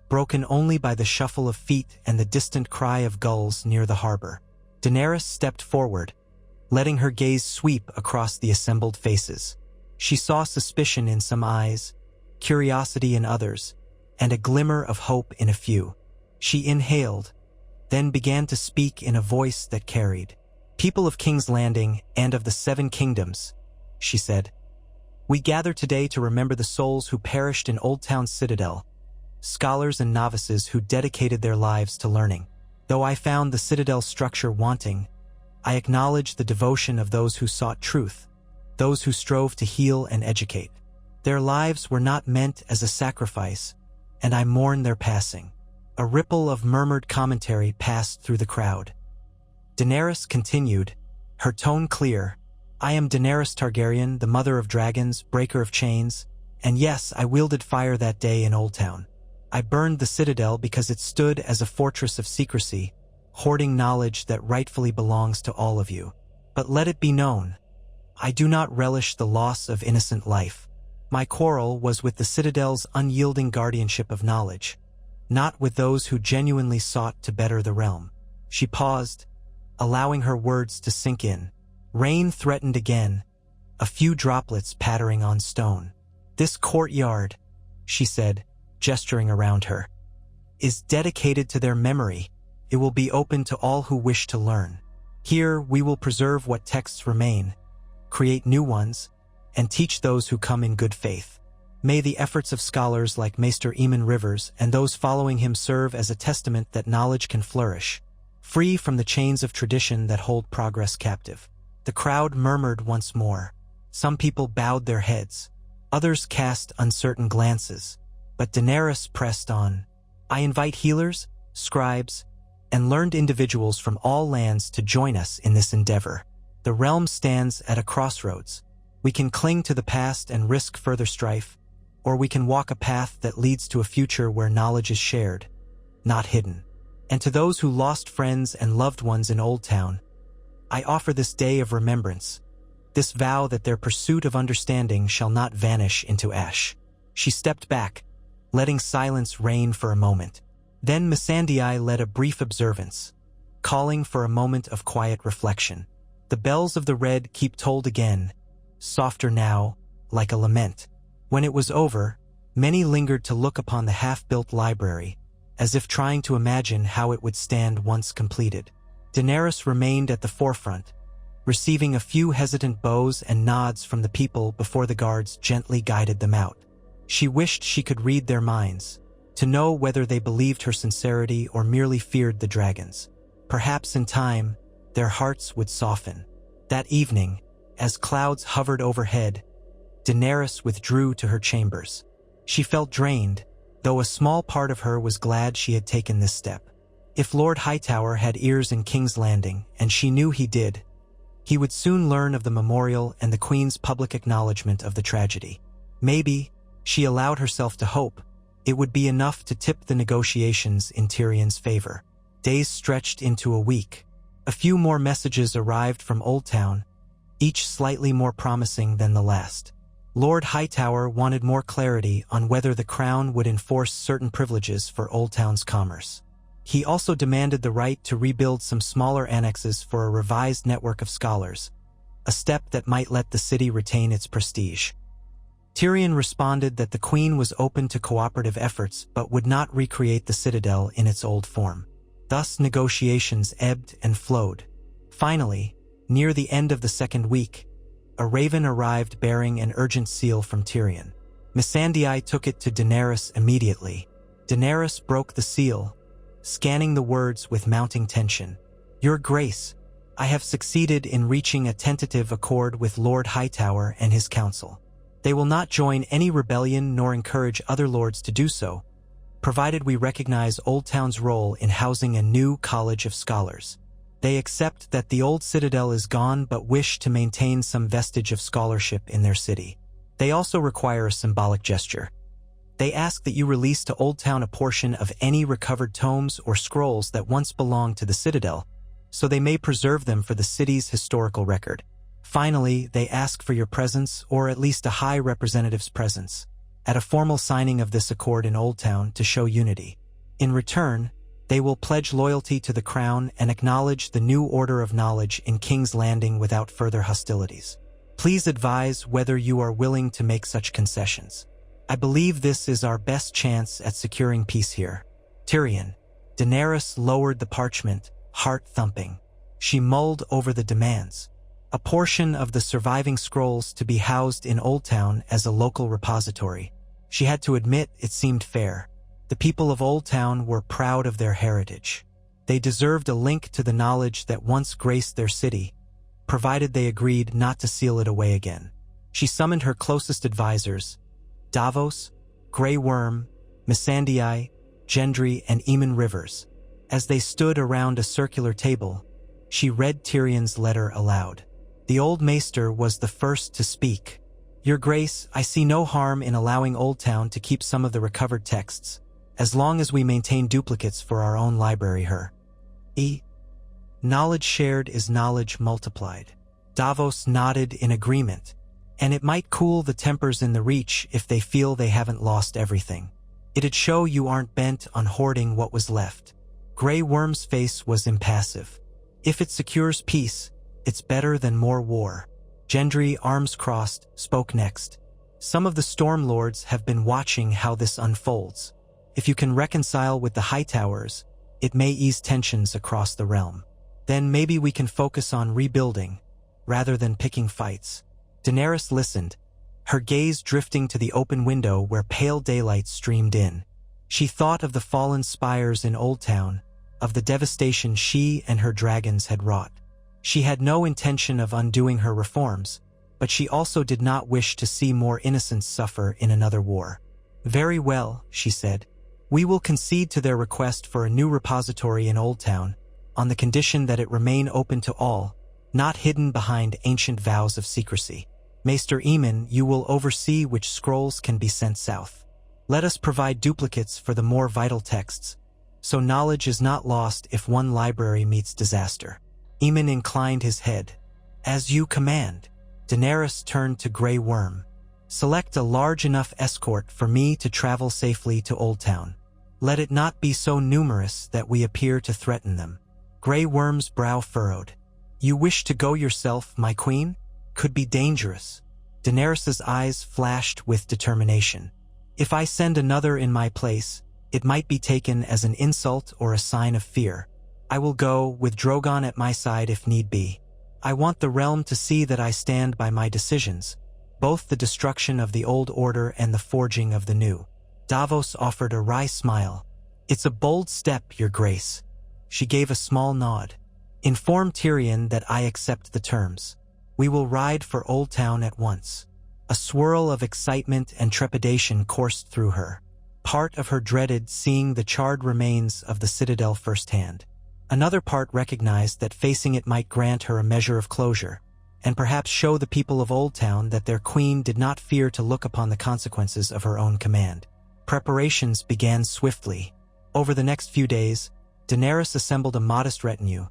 broken only by the shuffle of feet and the distant cry of gulls near the harbor. Daenerys stepped forward, letting her gaze sweep across the assembled faces. She saw suspicion in some eyes, curiosity in others, and a glimmer of hope in a few. She inhaled, then began to speak in a voice that carried. "People of King's Landing and of the Seven Kingdoms," she said, "we gather today to remember the souls who perished in Old Town Citadel, scholars and novices who dedicated their lives to learning. Though I found the Citadel structure wanting, I acknowledge the devotion of those who sought truth, those who strove to heal and educate. Their lives were not meant as a sacrifice, and I mourn their passing." A ripple of murmured commentary passed through the crowd. Daenerys continued, her tone clear. "I am Daenerys Targaryen, the mother of dragons, breaker of chains, and yes, I wielded fire that day in Old Town. I burned the Citadel because it stood as a fortress of secrecy, hoarding knowledge that rightfully belongs to all of you. But let it be known, I do not relish the loss of innocent life. My quarrel was with the Citadel's unyielding guardianship of knowledge, not with those who genuinely sought to better the realm." She paused, allowing her words to sink in. Rain threatened again, a few droplets pattering on stone. "This courtyard," she said, gesturing around her, "is dedicated to their memory. It will be open to all who wish to learn. Here we will preserve what texts remain, create new ones, and teach those who come in good faith. May the efforts of scholars like Maester Eamon Rivers and those following him serve as a testament that knowledge can flourish, free from the chains of tradition that hold progress captive." The crowd murmured once more. Some people bowed their heads. Others cast uncertain glances. But Daenerys pressed on. "I invite healers, scribes, and learned individuals from all lands to join us in this endeavor. The realm stands at a crossroads. We can cling to the past and risk further strife, or we can walk a path that leads to a future where knowledge is shared, not hidden. And to those who lost friends and loved ones in Old Town, I offer this day of remembrance, this vow that their pursuit of understanding shall not vanish into ash." She stepped back, letting silence reign for a moment. Then Missandei led a brief observance, calling for a moment of quiet reflection. The bells of the Red Keep tolled again, softer now, like a lament. When it was over, many lingered to look upon the half-built library, as if trying to imagine how it would stand once completed. Daenerys remained at the forefront, receiving a few hesitant bows and nods from the people before the guards gently guided them out. She wished she could read their minds, to know whether they believed her sincerity or merely feared the dragons. Perhaps in time, their hearts would soften. That evening, as clouds hovered overhead, Daenerys withdrew to her chambers. She felt drained, though a small part of her was glad she had taken this step. If Lord Hightower had ears in King's Landing, and she knew he did, he would soon learn of the memorial and the Queen's public acknowledgement of the tragedy. Maybe, she allowed herself to hope, it would be enough to tip the negotiations in Tyrion's favor. Days stretched into a week. A few more messages arrived from Old Town, each slightly more promising than the last. Lord Hightower wanted more clarity on whether the Crown would enforce certain privileges for Old Town's commerce. He also demanded the right to rebuild some smaller annexes for a revised network of scholars, a step that might let the city retain its prestige. Tyrion responded that the Queen was open to cooperative efforts but would not recreate the Citadel in its old form. Thus negotiations ebbed and flowed. Finally, near the end of the second week, a raven arrived bearing an urgent seal from Tyrion. Missandei took it to Daenerys immediately. Daenerys broke the seal, scanning the words with mounting tension. "Your Grace, I have succeeded in reaching a tentative accord with Lord Hightower and his council. They will not join any rebellion nor encourage other lords to do so, provided we recognize Old Town's role in housing a new college of scholars. They accept that the old Citadel is gone but wish to maintain some vestige of scholarship in their city. They also require a symbolic gesture. They ask that you release to Old Town a portion of any recovered tomes or scrolls that once belonged to the Citadel, so they may preserve them for the city's historical record. Finally, they ask for your presence, or at least a high representative's presence, at a formal signing of this accord in Old Town to show unity. In return, they will pledge loyalty to the crown and acknowledge the new order of knowledge in King's Landing without further hostilities. Please advise whether you are willing to make such concessions. I believe this is our best chance at securing peace here. Tyrion. Daenerys lowered the parchment, heart thumping. She mulled over the demands. A portion of the surviving scrolls to be housed in Old Town as a local repository. She had to admit it seemed fair. The people of Old Town were proud of their heritage. They deserved a link to the knowledge that once graced their city, provided they agreed not to seal it away again. She summoned her closest advisors, Davos, Grey Worm, Missandei, Gendry, and Aemon Rivers. As they stood around a circular table, she read Tyrion's letter aloud. The old maester was the first to speak. Your Grace, I see no harm in allowing Old Town to keep some of the recovered texts, as long as we maintain duplicates for our own library here. Knowledge shared is knowledge multiplied. Davos nodded in agreement, and it might cool the tempers in the Reach if they feel they haven't lost everything. It'd show you aren't bent on hoarding what was left. Grey Worm's face was impassive. If it secures peace, it's better than more war. Gendry, arms crossed, spoke next. Some of the Storm Lords have been watching how this unfolds. If you can reconcile with the Hightowers, it may ease tensions across the realm. Then maybe we can focus on rebuilding, rather than picking fights. Daenerys listened, her gaze drifting to the open window where pale daylight streamed in. She thought of the fallen spires in Old Town, of the devastation she and her dragons had wrought. She had no intention of undoing her reforms, but she also did not wish to see more innocents suffer in another war. Very well, she said. We will concede to their request for a new repository in Old Town, on the condition that it remain open to all, not hidden behind ancient vows of secrecy. Maester Aemon, you will oversee which scrolls can be sent south. Let us provide duplicates for the more vital texts, so knowledge is not lost if one library meets disaster. Aemon inclined his head. As you command. Daenerys turned to Grey Worm. Select a large enough escort for me to travel safely to Old Town. Let it not be so numerous that we appear to threaten them. Grey Worm's brow furrowed. You wish to go yourself, my queen? Could be dangerous. Daenerys's eyes flashed with determination. If I send another in my place, it might be taken as an insult or a sign of fear. I will go, with Drogon at my side if need be. I want the realm to see that I stand by my decisions, both the destruction of the old order and the forging of the new. Davos offered a wry smile. It's a bold step, Your Grace. She gave a small nod. Inform Tyrion that I accept the terms. We will ride for Old Town at once. A swirl of excitement and trepidation coursed through her. Part of her dreaded seeing the charred remains of the Citadel firsthand. Another part recognized that facing it might grant her a measure of closure, and perhaps show the people of Old Town that their queen did not fear to look upon the consequences of her own command. Preparations began swiftly. Over the next few days, Daenerys assembled a modest retinue,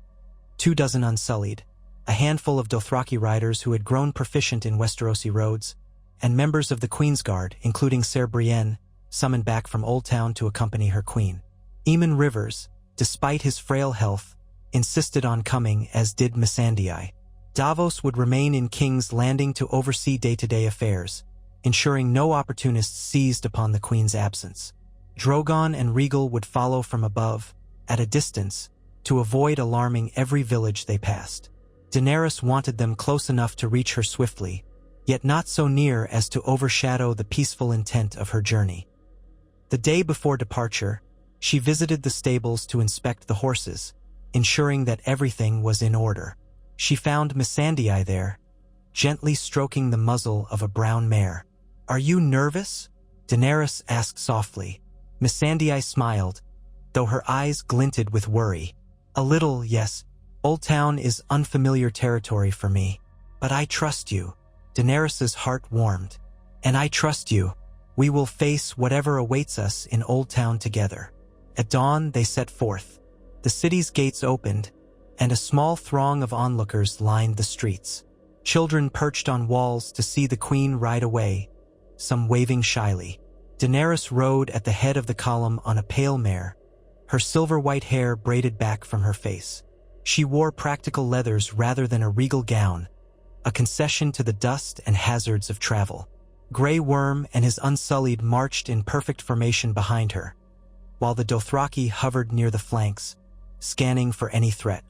24 unsullied, a handful of Dothraki riders who had grown proficient in Westerosi roads, and members of the Queen's Guard, including Ser Brienne, summoned back from Old Town to accompany her queen. Aemon Rivers, despite his frail health, insisted on coming, as did Missandei. Davos would remain in King's Landing to oversee day-to-day affairs, ensuring no opportunists seized upon the Queen's absence. Drogon and Rhaegal would follow from above, at a distance, to avoid alarming every village they passed. Daenerys wanted them close enough to reach her swiftly, yet not so near as to overshadow the peaceful intent of her journey. The day before departure, she visited the stables to inspect the horses, ensuring that everything was in order. She found Missandei there, gently stroking the muzzle of a brown mare. "Are you nervous?" Daenerys asked softly. Missandei smiled, though her eyes glinted with worry. "A little, yes. Old Town is unfamiliar territory for me. But I trust you." Daenerys's heart warmed. And I trust you. We will face whatever awaits us in Old Town together." At dawn, they set forth. The city's gates opened, and a small throng of onlookers lined the streets. Children perched on walls to see the queen ride away, some waving shyly. Daenerys rode at the head of the column on a pale mare, her silver-white hair braided back from her face. She wore practical leathers rather than a regal gown, a concession to the dust and hazards of travel. Grey Worm and his Unsullied marched in perfect formation behind her, while the Dothraki hovered near the flanks, scanning for any threat.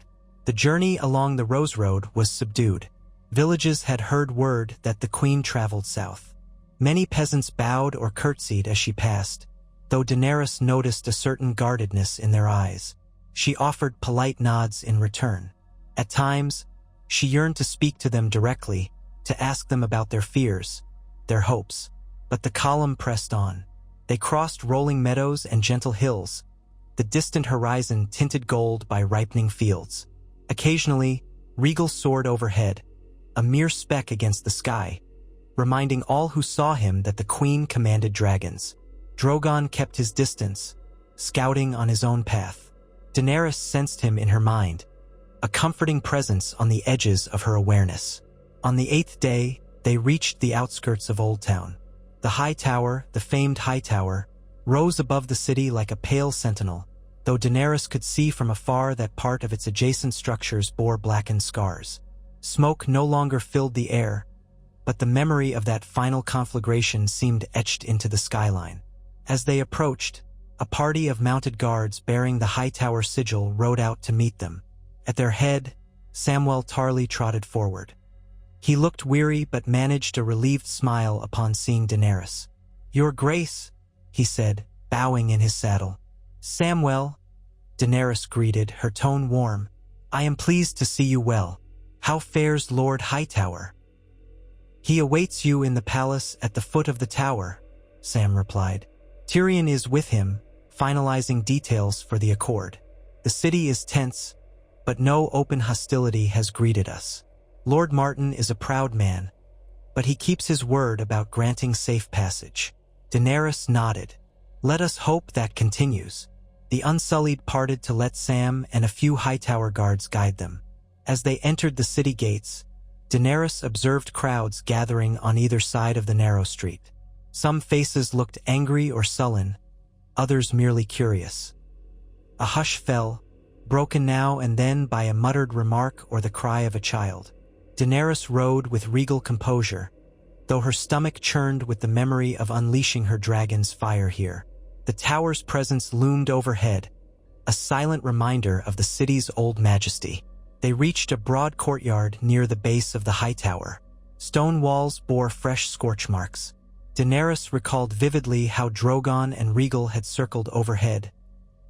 The journey along the Rose Road was subdued. Villages had heard word that the queen traveled south. Many peasants bowed or curtsied as she passed, though Daenerys noticed a certain guardedness in their eyes. She offered polite nods in return. At times, she yearned to speak to them directly, to ask them about their fears, their hopes. But the column pressed on. They crossed rolling meadows and gentle hills, the distant horizon tinted gold by ripening fields. Occasionally, Regal soared overhead, a mere speck against the sky, reminding all who saw him that the queen commanded dragons. Drogon kept his distance, scouting on his own path. Daenerys sensed him in her mind, a comforting presence on the edges of her awareness. On the 8th day, they reached the outskirts of Old Town. The High Tower, the famed High Tower, rose above the city like a pale sentinel, though Daenerys could see from afar that part of its adjacent structures bore blackened scars. Smoke no longer filled the air, but the memory of that final conflagration seemed etched into the skyline. As they approached, a party of mounted guards bearing the High Tower sigil rode out to meet them. At their head, Samwell Tarly trotted forward. He looked weary but managed a relieved smile upon seeing Daenerys. "Your Grace," he said, bowing in his saddle. "Samwell," Daenerys greeted, her tone warm. "I am pleased to see you well. How fares Lord Hightower?" "He awaits you in the palace at the foot of the tower," Sam replied. "Tyrion is with him, finalizing details for the accord. The city is tense, but no open hostility has greeted us. Lord Martin is a proud man, but he keeps his word about granting safe passage." Daenerys nodded. "Let us hope that continues." The Unsullied parted to let Sam and a few Hightower guards guide them. As they entered the city gates, Daenerys observed crowds gathering on either side of the narrow street. Some faces looked angry or sullen, others merely curious. A hush fell, broken now and then by a muttered remark or the cry of a child. Daenerys rode with regal composure, though her stomach churned with the memory of unleashing her dragon's fire here. The tower's presence loomed overhead, a silent reminder of the city's old majesty. They reached a broad courtyard near the base of the High Tower. Stone walls bore fresh scorch marks. Daenerys recalled vividly how Drogon and Regal had circled overhead,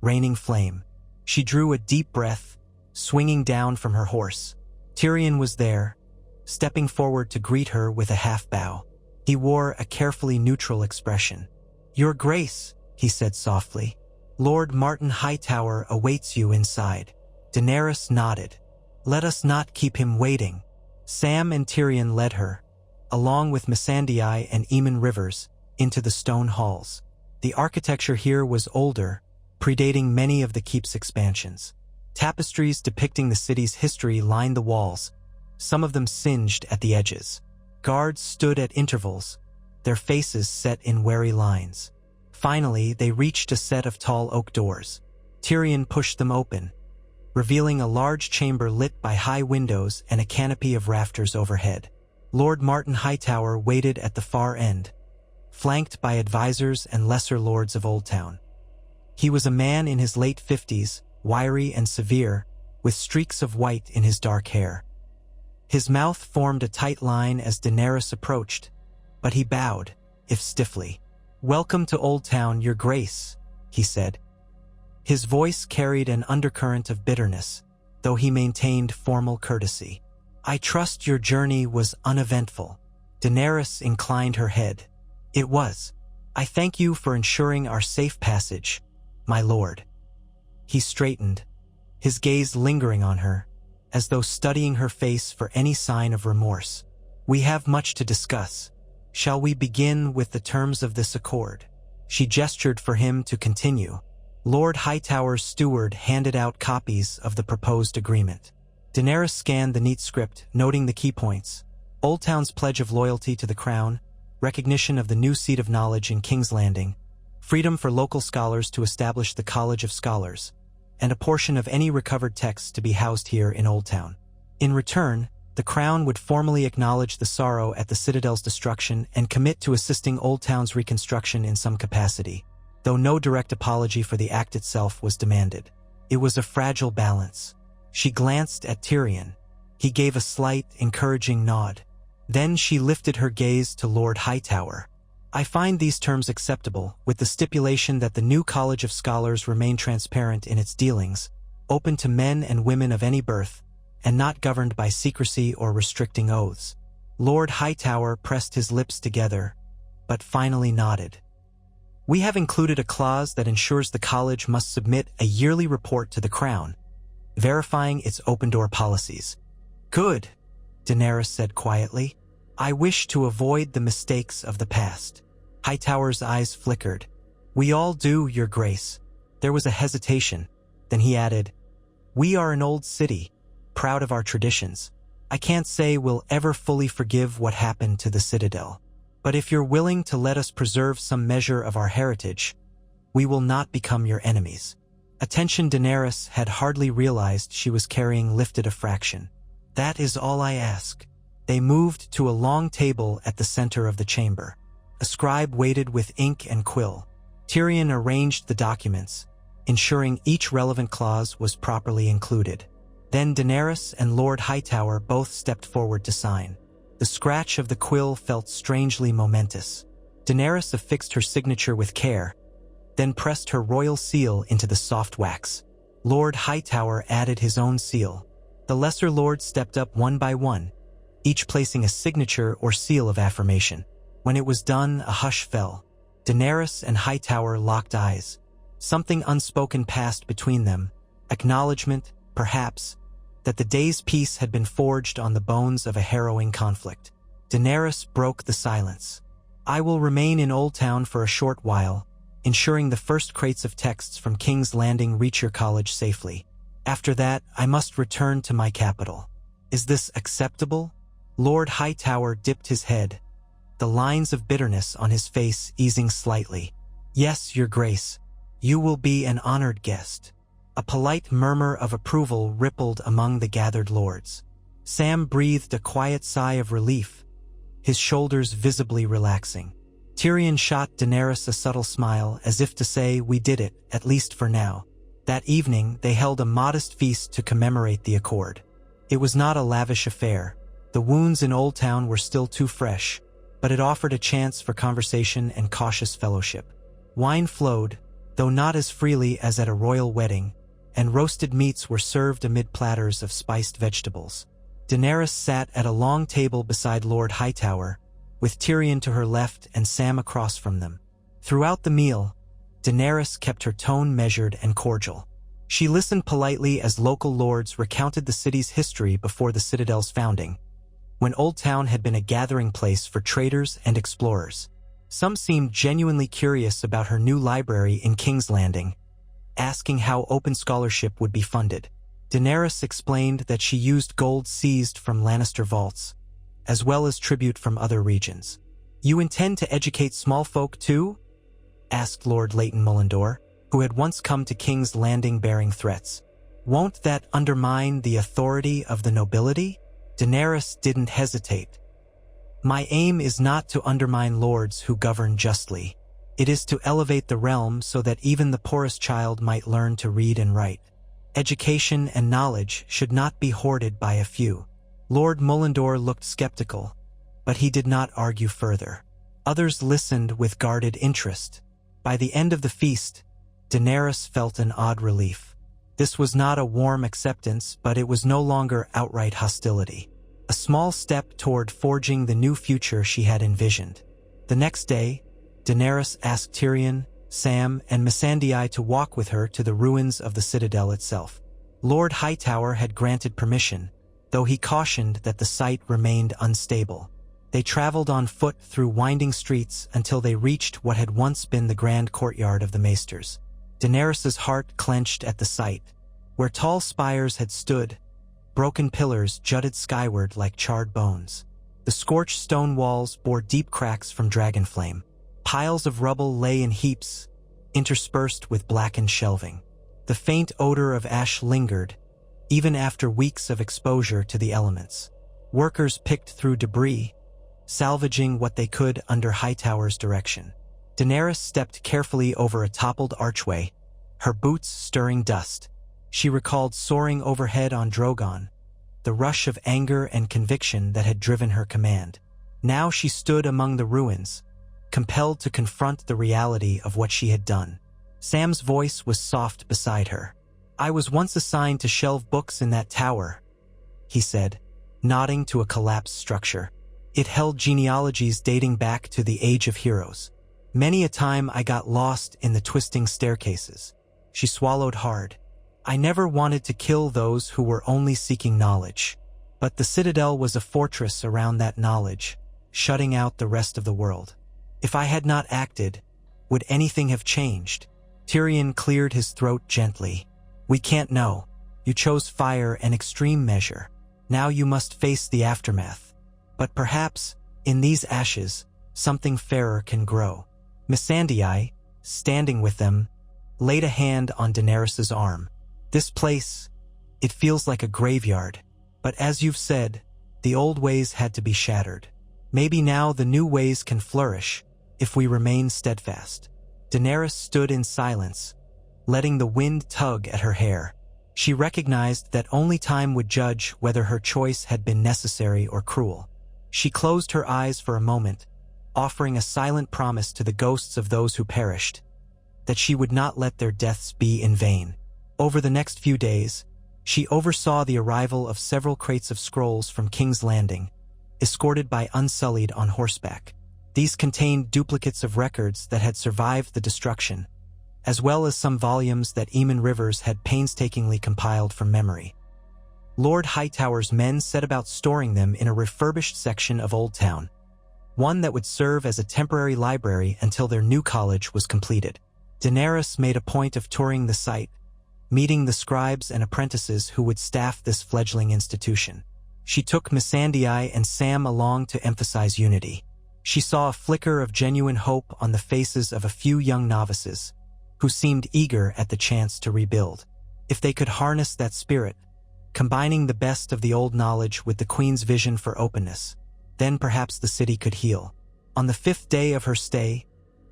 raining flame. She drew a deep breath, swinging down from her horse. Tyrion was there, stepping forward to greet her with a half-bow. He wore a carefully neutral expression. "Your Grace," he said softly, "Lord Martin Hightower awaits you inside." Daenerys nodded. "Let us not keep him waiting." Sam and Tyrion led her, along with Missandei and Aemon Rivers, into the stone halls. The architecture here was older, predating many of the keep's expansions. Tapestries depicting the city's history lined the walls, some of them singed at the edges. Guards stood at intervals, their faces set in wary lines. Finally, they reached a set of tall oak doors. Tyrion pushed them open, revealing a large chamber lit by high windows and a canopy of rafters overhead. Lord Martin Hightower waited at the far end, flanked by advisors and lesser lords of Old Town. He was a man in his late 50s, wiry and severe, with streaks of white in his dark hair. His mouth formed a tight line as Daenerys approached, but he bowed, if stiffly. "Welcome to Old Town, Your Grace," he said. His voice carried an undercurrent of bitterness, though he maintained formal courtesy. "I trust your journey was uneventful." Daenerys inclined her head. "It was. I thank you for ensuring our safe passage, my lord." He straightened, his gaze lingering on her, as though studying her face for any sign of remorse. "We have much to discuss," Shall we begin with the terms of this accord? She gestured for him to continue. Lord Hightower's steward handed out copies of the proposed agreement. Daenerys scanned the neat script, noting the key points: Oldtown's pledge of loyalty to the crown, recognition of the new seat of knowledge in King's Landing, freedom for local scholars to establish the College of Scholars, and a portion of any recovered texts to be housed here in Oldtown. In return, the Crown would formally acknowledge the sorrow at the Citadel's destruction and commit to assisting Oldtown's reconstruction in some capacity, though no direct apology for the act itself was demanded. It was a fragile balance. She glanced at Tyrion. He gave a slight, encouraging nod. Then she lifted her gaze to Lord Hightower. I find these terms acceptable, with the stipulation that the new College of Scholars remain transparent in its dealings, open to men and women of any birth, and not governed by secrecy or restricting oaths. Lord Hightower pressed his lips together, but finally nodded. We have included a clause that ensures the college must submit a yearly report to the Crown, verifying its open-door policies. Good, Daenerys said quietly. I wish to avoid the mistakes of the past. Hightower's eyes flickered. We all do, Your Grace. There was a hesitation. Then he added, We are an old city, proud of our traditions. I can't say we'll ever fully forgive what happened to the Citadel. But if you're willing to let us preserve some measure of our heritage, we will not become your enemies. Attention, Daenerys had hardly realized she was carrying lifted a fraction. That is all I ask. They moved to a long table at the center of the chamber. A scribe waited with ink and quill. Tyrion arranged the documents, ensuring each relevant clause was properly included. Then Daenerys and Lord Hightower both stepped forward to sign. The scratch of the quill felt strangely momentous. Daenerys affixed her signature with care, then pressed her royal seal into the soft wax. Lord Hightower added his own seal. The lesser lords stepped up one by one, each placing a signature or seal of affirmation. When it was done, a hush fell. Daenerys and Hightower locked eyes. Something unspoken passed between them, acknowledgement, perhaps, that the day's peace had been forged on the bones of a harrowing conflict. Daenerys broke the silence. I will remain in Oldtown for a short while, ensuring the first crates of texts from King's Landing reach your college safely. After that, I must return to my capital. Is this acceptable? Lord Hightower dipped his head, the lines of bitterness on his face easing slightly. Yes, Your Grace. You will be an honored guest. A polite murmur of approval rippled among the gathered lords. Sam breathed a quiet sigh of relief, his shoulders visibly relaxing. Tyrion shot Daenerys a subtle smile, as if to say, we did it, at least for now. That evening, they held a modest feast to commemorate the accord. It was not a lavish affair. The wounds in Oldtown were still too fresh, but it offered a chance for conversation and cautious fellowship. Wine flowed, though not as freely as at a royal wedding, and roasted meats were served amid platters of spiced vegetables. Daenerys sat at a long table beside Lord Hightower, with Tyrion to her left and Sam across from them. Throughout the meal, Daenerys kept her tone measured and cordial. She listened politely as local lords recounted the city's history before the Citadel's founding, when Oldtown had been a gathering place for traders and explorers. Some seemed genuinely curious about her new library in King's Landing, asking how open scholarship would be funded. Daenerys explained that she used gold seized from Lannister vaults, as well as tribute from other regions. You intend to educate small folk too? Asked Lord Leighton Mullendore, who had once come to King's Landing bearing threats. Won't that undermine the authority of the nobility? Daenerys didn't hesitate. My aim is not to undermine lords who govern justly. It is to elevate the realm so that even the poorest child might learn to read and write. Education and knowledge should not be hoarded by a few. Lord Mullendore looked skeptical, but he did not argue further. Others listened with guarded interest. By the end of the feast, Daenerys felt an odd relief. This was not a warm acceptance, but it was no longer outright hostility. A small step toward forging the new future she had envisioned. The next day, Daenerys asked Tyrion, Sam, and Missandei to walk with her to the ruins of the Citadel itself. Lord Hightower had granted permission, though he cautioned that the site remained unstable. They traveled on foot through winding streets until they reached what had once been the grand courtyard of the maesters. Daenerys's heart clenched at the sight. Where tall spires had stood, broken pillars jutted skyward like charred bones. The scorched stone walls bore deep cracks from dragon flame. Piles of rubble lay in heaps, interspersed with blackened shelving. The faint odor of ash lingered, even after weeks of exposure to the elements. Workers picked through debris, salvaging what they could under Hightower's direction. Daenerys stepped carefully over a toppled archway, her boots stirring dust. She recalled soaring overhead on Drogon, the rush of anger and conviction that had driven her command. Now she stood among the ruins, compelled to confront the reality of what she had done. Sam's voice was soft beside her. "I was once assigned to shelve books in that tower," he said, nodding to a collapsed structure. "It held genealogies dating back to the Age of Heroes. Many a time I got lost in the twisting staircases." She swallowed hard. "I never wanted to kill those who were only seeking knowledge. But the Citadel was a fortress around that knowledge, shutting out the rest of the world. If I had not acted, would anything have changed?" Tyrion cleared his throat gently. "We can't know. You chose fire and extreme measure. Now you must face the aftermath. But perhaps, in these ashes, something fairer can grow." Missandei, standing with them, laid a hand on Daenerys's arm. "This place, it feels like a graveyard. But as you've said, the old ways had to be shattered. Maybe now the new ways can flourish, if we remain steadfast." Daenerys stood in silence, letting the wind tug at her hair. She recognized that only time would judge whether her choice had been necessary or cruel. She closed her eyes for a moment, offering a silent promise to the ghosts of those who perished, that she would not let their deaths be in vain. Over the next few days, she oversaw the arrival of several crates of scrolls from King's Landing, escorted by Unsullied on horseback. These contained duplicates of records that had survived the destruction, as well as some volumes that Aemon Rivers had painstakingly compiled from memory. Lord Hightower's men set about storing them in a refurbished section of Old Town, one that would serve as a temporary library until their new college was completed. Daenerys made a point of touring the site, meeting the scribes and apprentices who would staff this fledgling institution. She took Missandei and Sam along to emphasize unity. She saw a flicker of genuine hope on the faces of a few young novices, who seemed eager at the chance to rebuild. If they could harness that spirit, combining the best of the old knowledge with the Queen's vision for openness, then perhaps the city could heal. On the 5th day of her stay,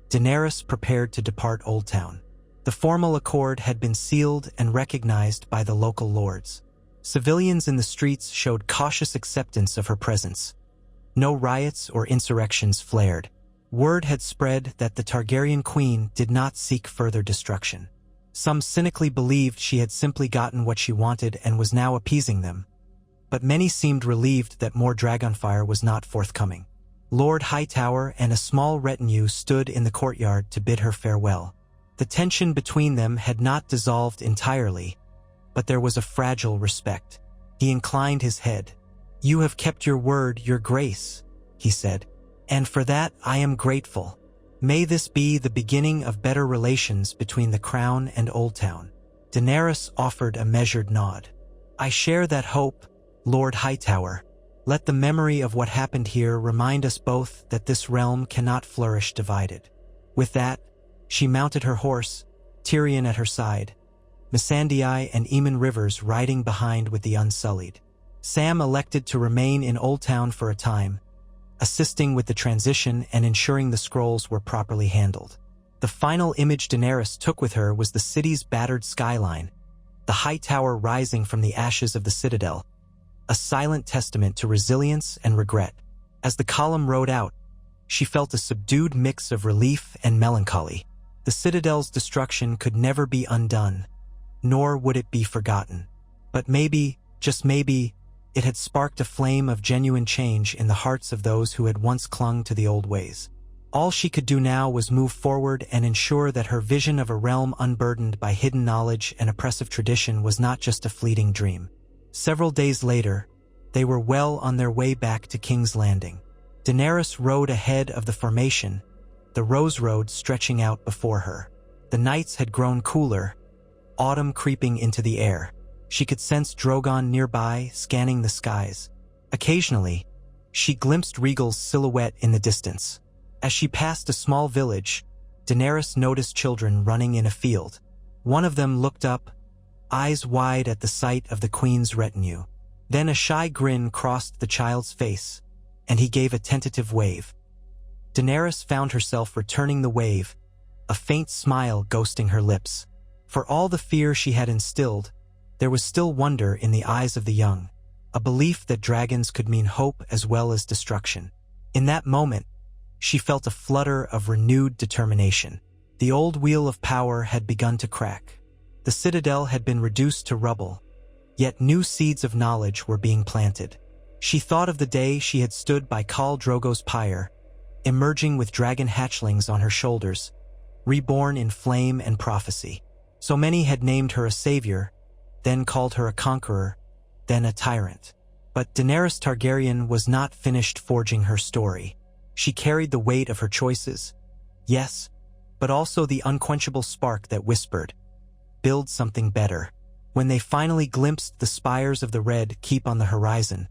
Daenerys prepared to depart Old Town. The formal accord had been sealed and recognized by the local lords. Civilians in the streets showed cautious acceptance of her presence. No riots or insurrections flared. Word had spread that the Targaryen queen did not seek further destruction. Some cynically believed she had simply gotten what she wanted and was now appeasing them, but many seemed relieved that more dragonfire was not forthcoming. Lord Hightower and a small retinue stood in the courtyard to bid her farewell. The tension between them had not dissolved entirely, but there was a fragile respect. He inclined his head. "You have kept your word, your grace," he said, "and for that I am grateful. May this be the beginning of better relations between the Crown and Old Town." Daenerys offered a measured nod. "I share that hope, Lord Hightower. Let the memory of what happened here remind us both that this realm cannot flourish divided." With that, she mounted her horse, Tyrion at her side, Missandei and Aemon Rivers riding behind with the Unsullied. Sam elected to remain in Old Town for a time, assisting with the transition and ensuring the scrolls were properly handled. The final image Daenerys took with her was the city's battered skyline, the high tower rising from the ashes of the Citadel, a silent testament to resilience and regret. As the column rode out, she felt a subdued mix of relief and melancholy. The Citadel's destruction could never be undone, nor would it be forgotten. But maybe, just maybe, it had sparked a flame of genuine change in the hearts of those who had once clung to the old ways. All she could do now was move forward and ensure that her vision of a realm unburdened by hidden knowledge and oppressive tradition was not just a fleeting dream. Several days later, they were well on their way back to King's Landing. Daenerys rode ahead of the formation, the Rose Road stretching out before her. The nights had grown cooler, autumn creeping into the air. She could sense Drogon nearby, scanning the skies. Occasionally, she glimpsed Rhaegal's silhouette in the distance. As she passed a small village, Daenerys noticed children running in a field. One of them looked up, eyes wide at the sight of the queen's retinue. Then a shy grin crossed the child's face, and he gave a tentative wave. Daenerys found herself returning the wave, a faint smile ghosting her lips. For all the fear she had instilled, there was still wonder in the eyes of the young, a belief that dragons could mean hope as well as destruction. In that moment, she felt a flutter of renewed determination. The old wheel of power had begun to crack. The Citadel had been reduced to rubble, yet new seeds of knowledge were being planted. She thought of the day she had stood by Khal Drogo's pyre, emerging with dragon hatchlings on her shoulders, reborn in flame and prophecy. So many had named her a savior, then called her a conqueror, then a tyrant. But Daenerys Targaryen was not finished forging her story. She carried the weight of her choices, yes, but also the unquenchable spark that whispered, "Build something better." When they finally glimpsed the spires of the Red Keep on the horizon,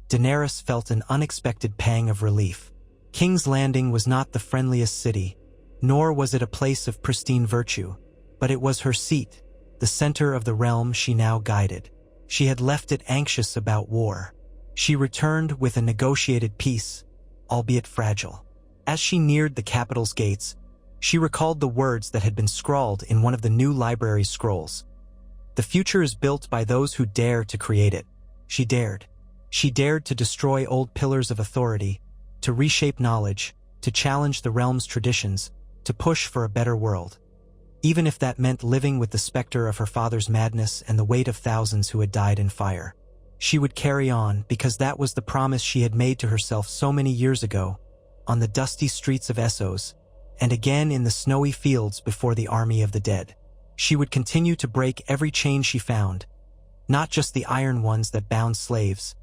Daenerys felt an unexpected pang of relief. King's Landing was not the friendliest city, nor was it a place of pristine virtue, but it was her seat, the center of the realm she now guided. She had left it anxious about war. She returned with a negotiated peace, albeit fragile. As she neared the capital's gates, she recalled the words that had been scrawled in one of the new library scrolls. "The future is built by those who dare to create it." She dared. She dared to destroy old pillars of authority, to reshape knowledge, to challenge the realm's traditions, to push for a better world. Even if that meant living with the specter of her father's madness and the weight of thousands who had died in fire. She would carry on because that was the promise she had made to herself so many years ago, on the dusty streets of Essos, and again in the snowy fields before the army of the dead. She would continue to break every chain she found, not just the iron ones that bound slaves,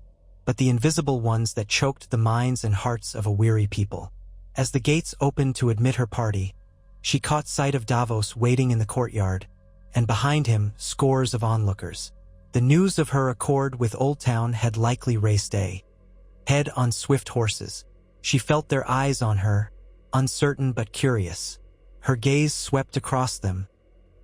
but the invisible ones that choked the minds and hearts of a weary people. As the gates opened to admit her party, she caught sight of Davos waiting in the courtyard, and behind him scores of onlookers. The news of her accord with Old Town had likely raced ahead on swift horses. She felt their eyes on her, uncertain but curious. Her gaze swept across them,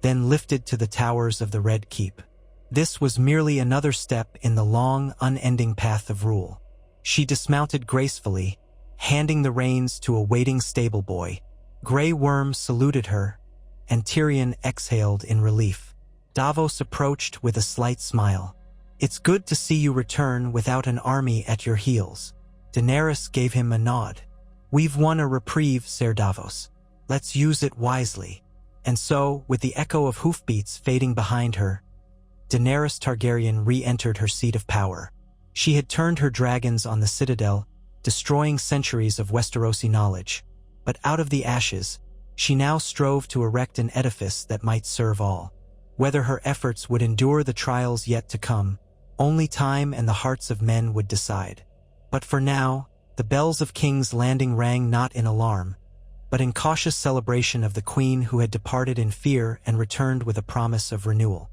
then lifted to the towers of the Red Keep. This was merely another step in the long, unending path of rule. She dismounted gracefully, handing the reins to a waiting stable boy. Grey Worm saluted her, and Tyrion exhaled in relief. Davos approached with a slight smile. "It's good to see you return without an army at your heels." Daenerys gave him a nod. "We've won a reprieve, Ser Davos. Let's use it wisely." And so, with the echo of hoofbeats fading behind her, Daenerys Targaryen re-entered her seat of power. She had turned her dragons on the Citadel, destroying centuries of Westerosi knowledge. But out of the ashes, she now strove to erect an edifice that might serve all. Whether her efforts would endure the trials yet to come, only time and the hearts of men would decide. But for now, the bells of King's Landing rang not in alarm, but in cautious celebration of the queen who had departed in fear and returned with a promise of renewal.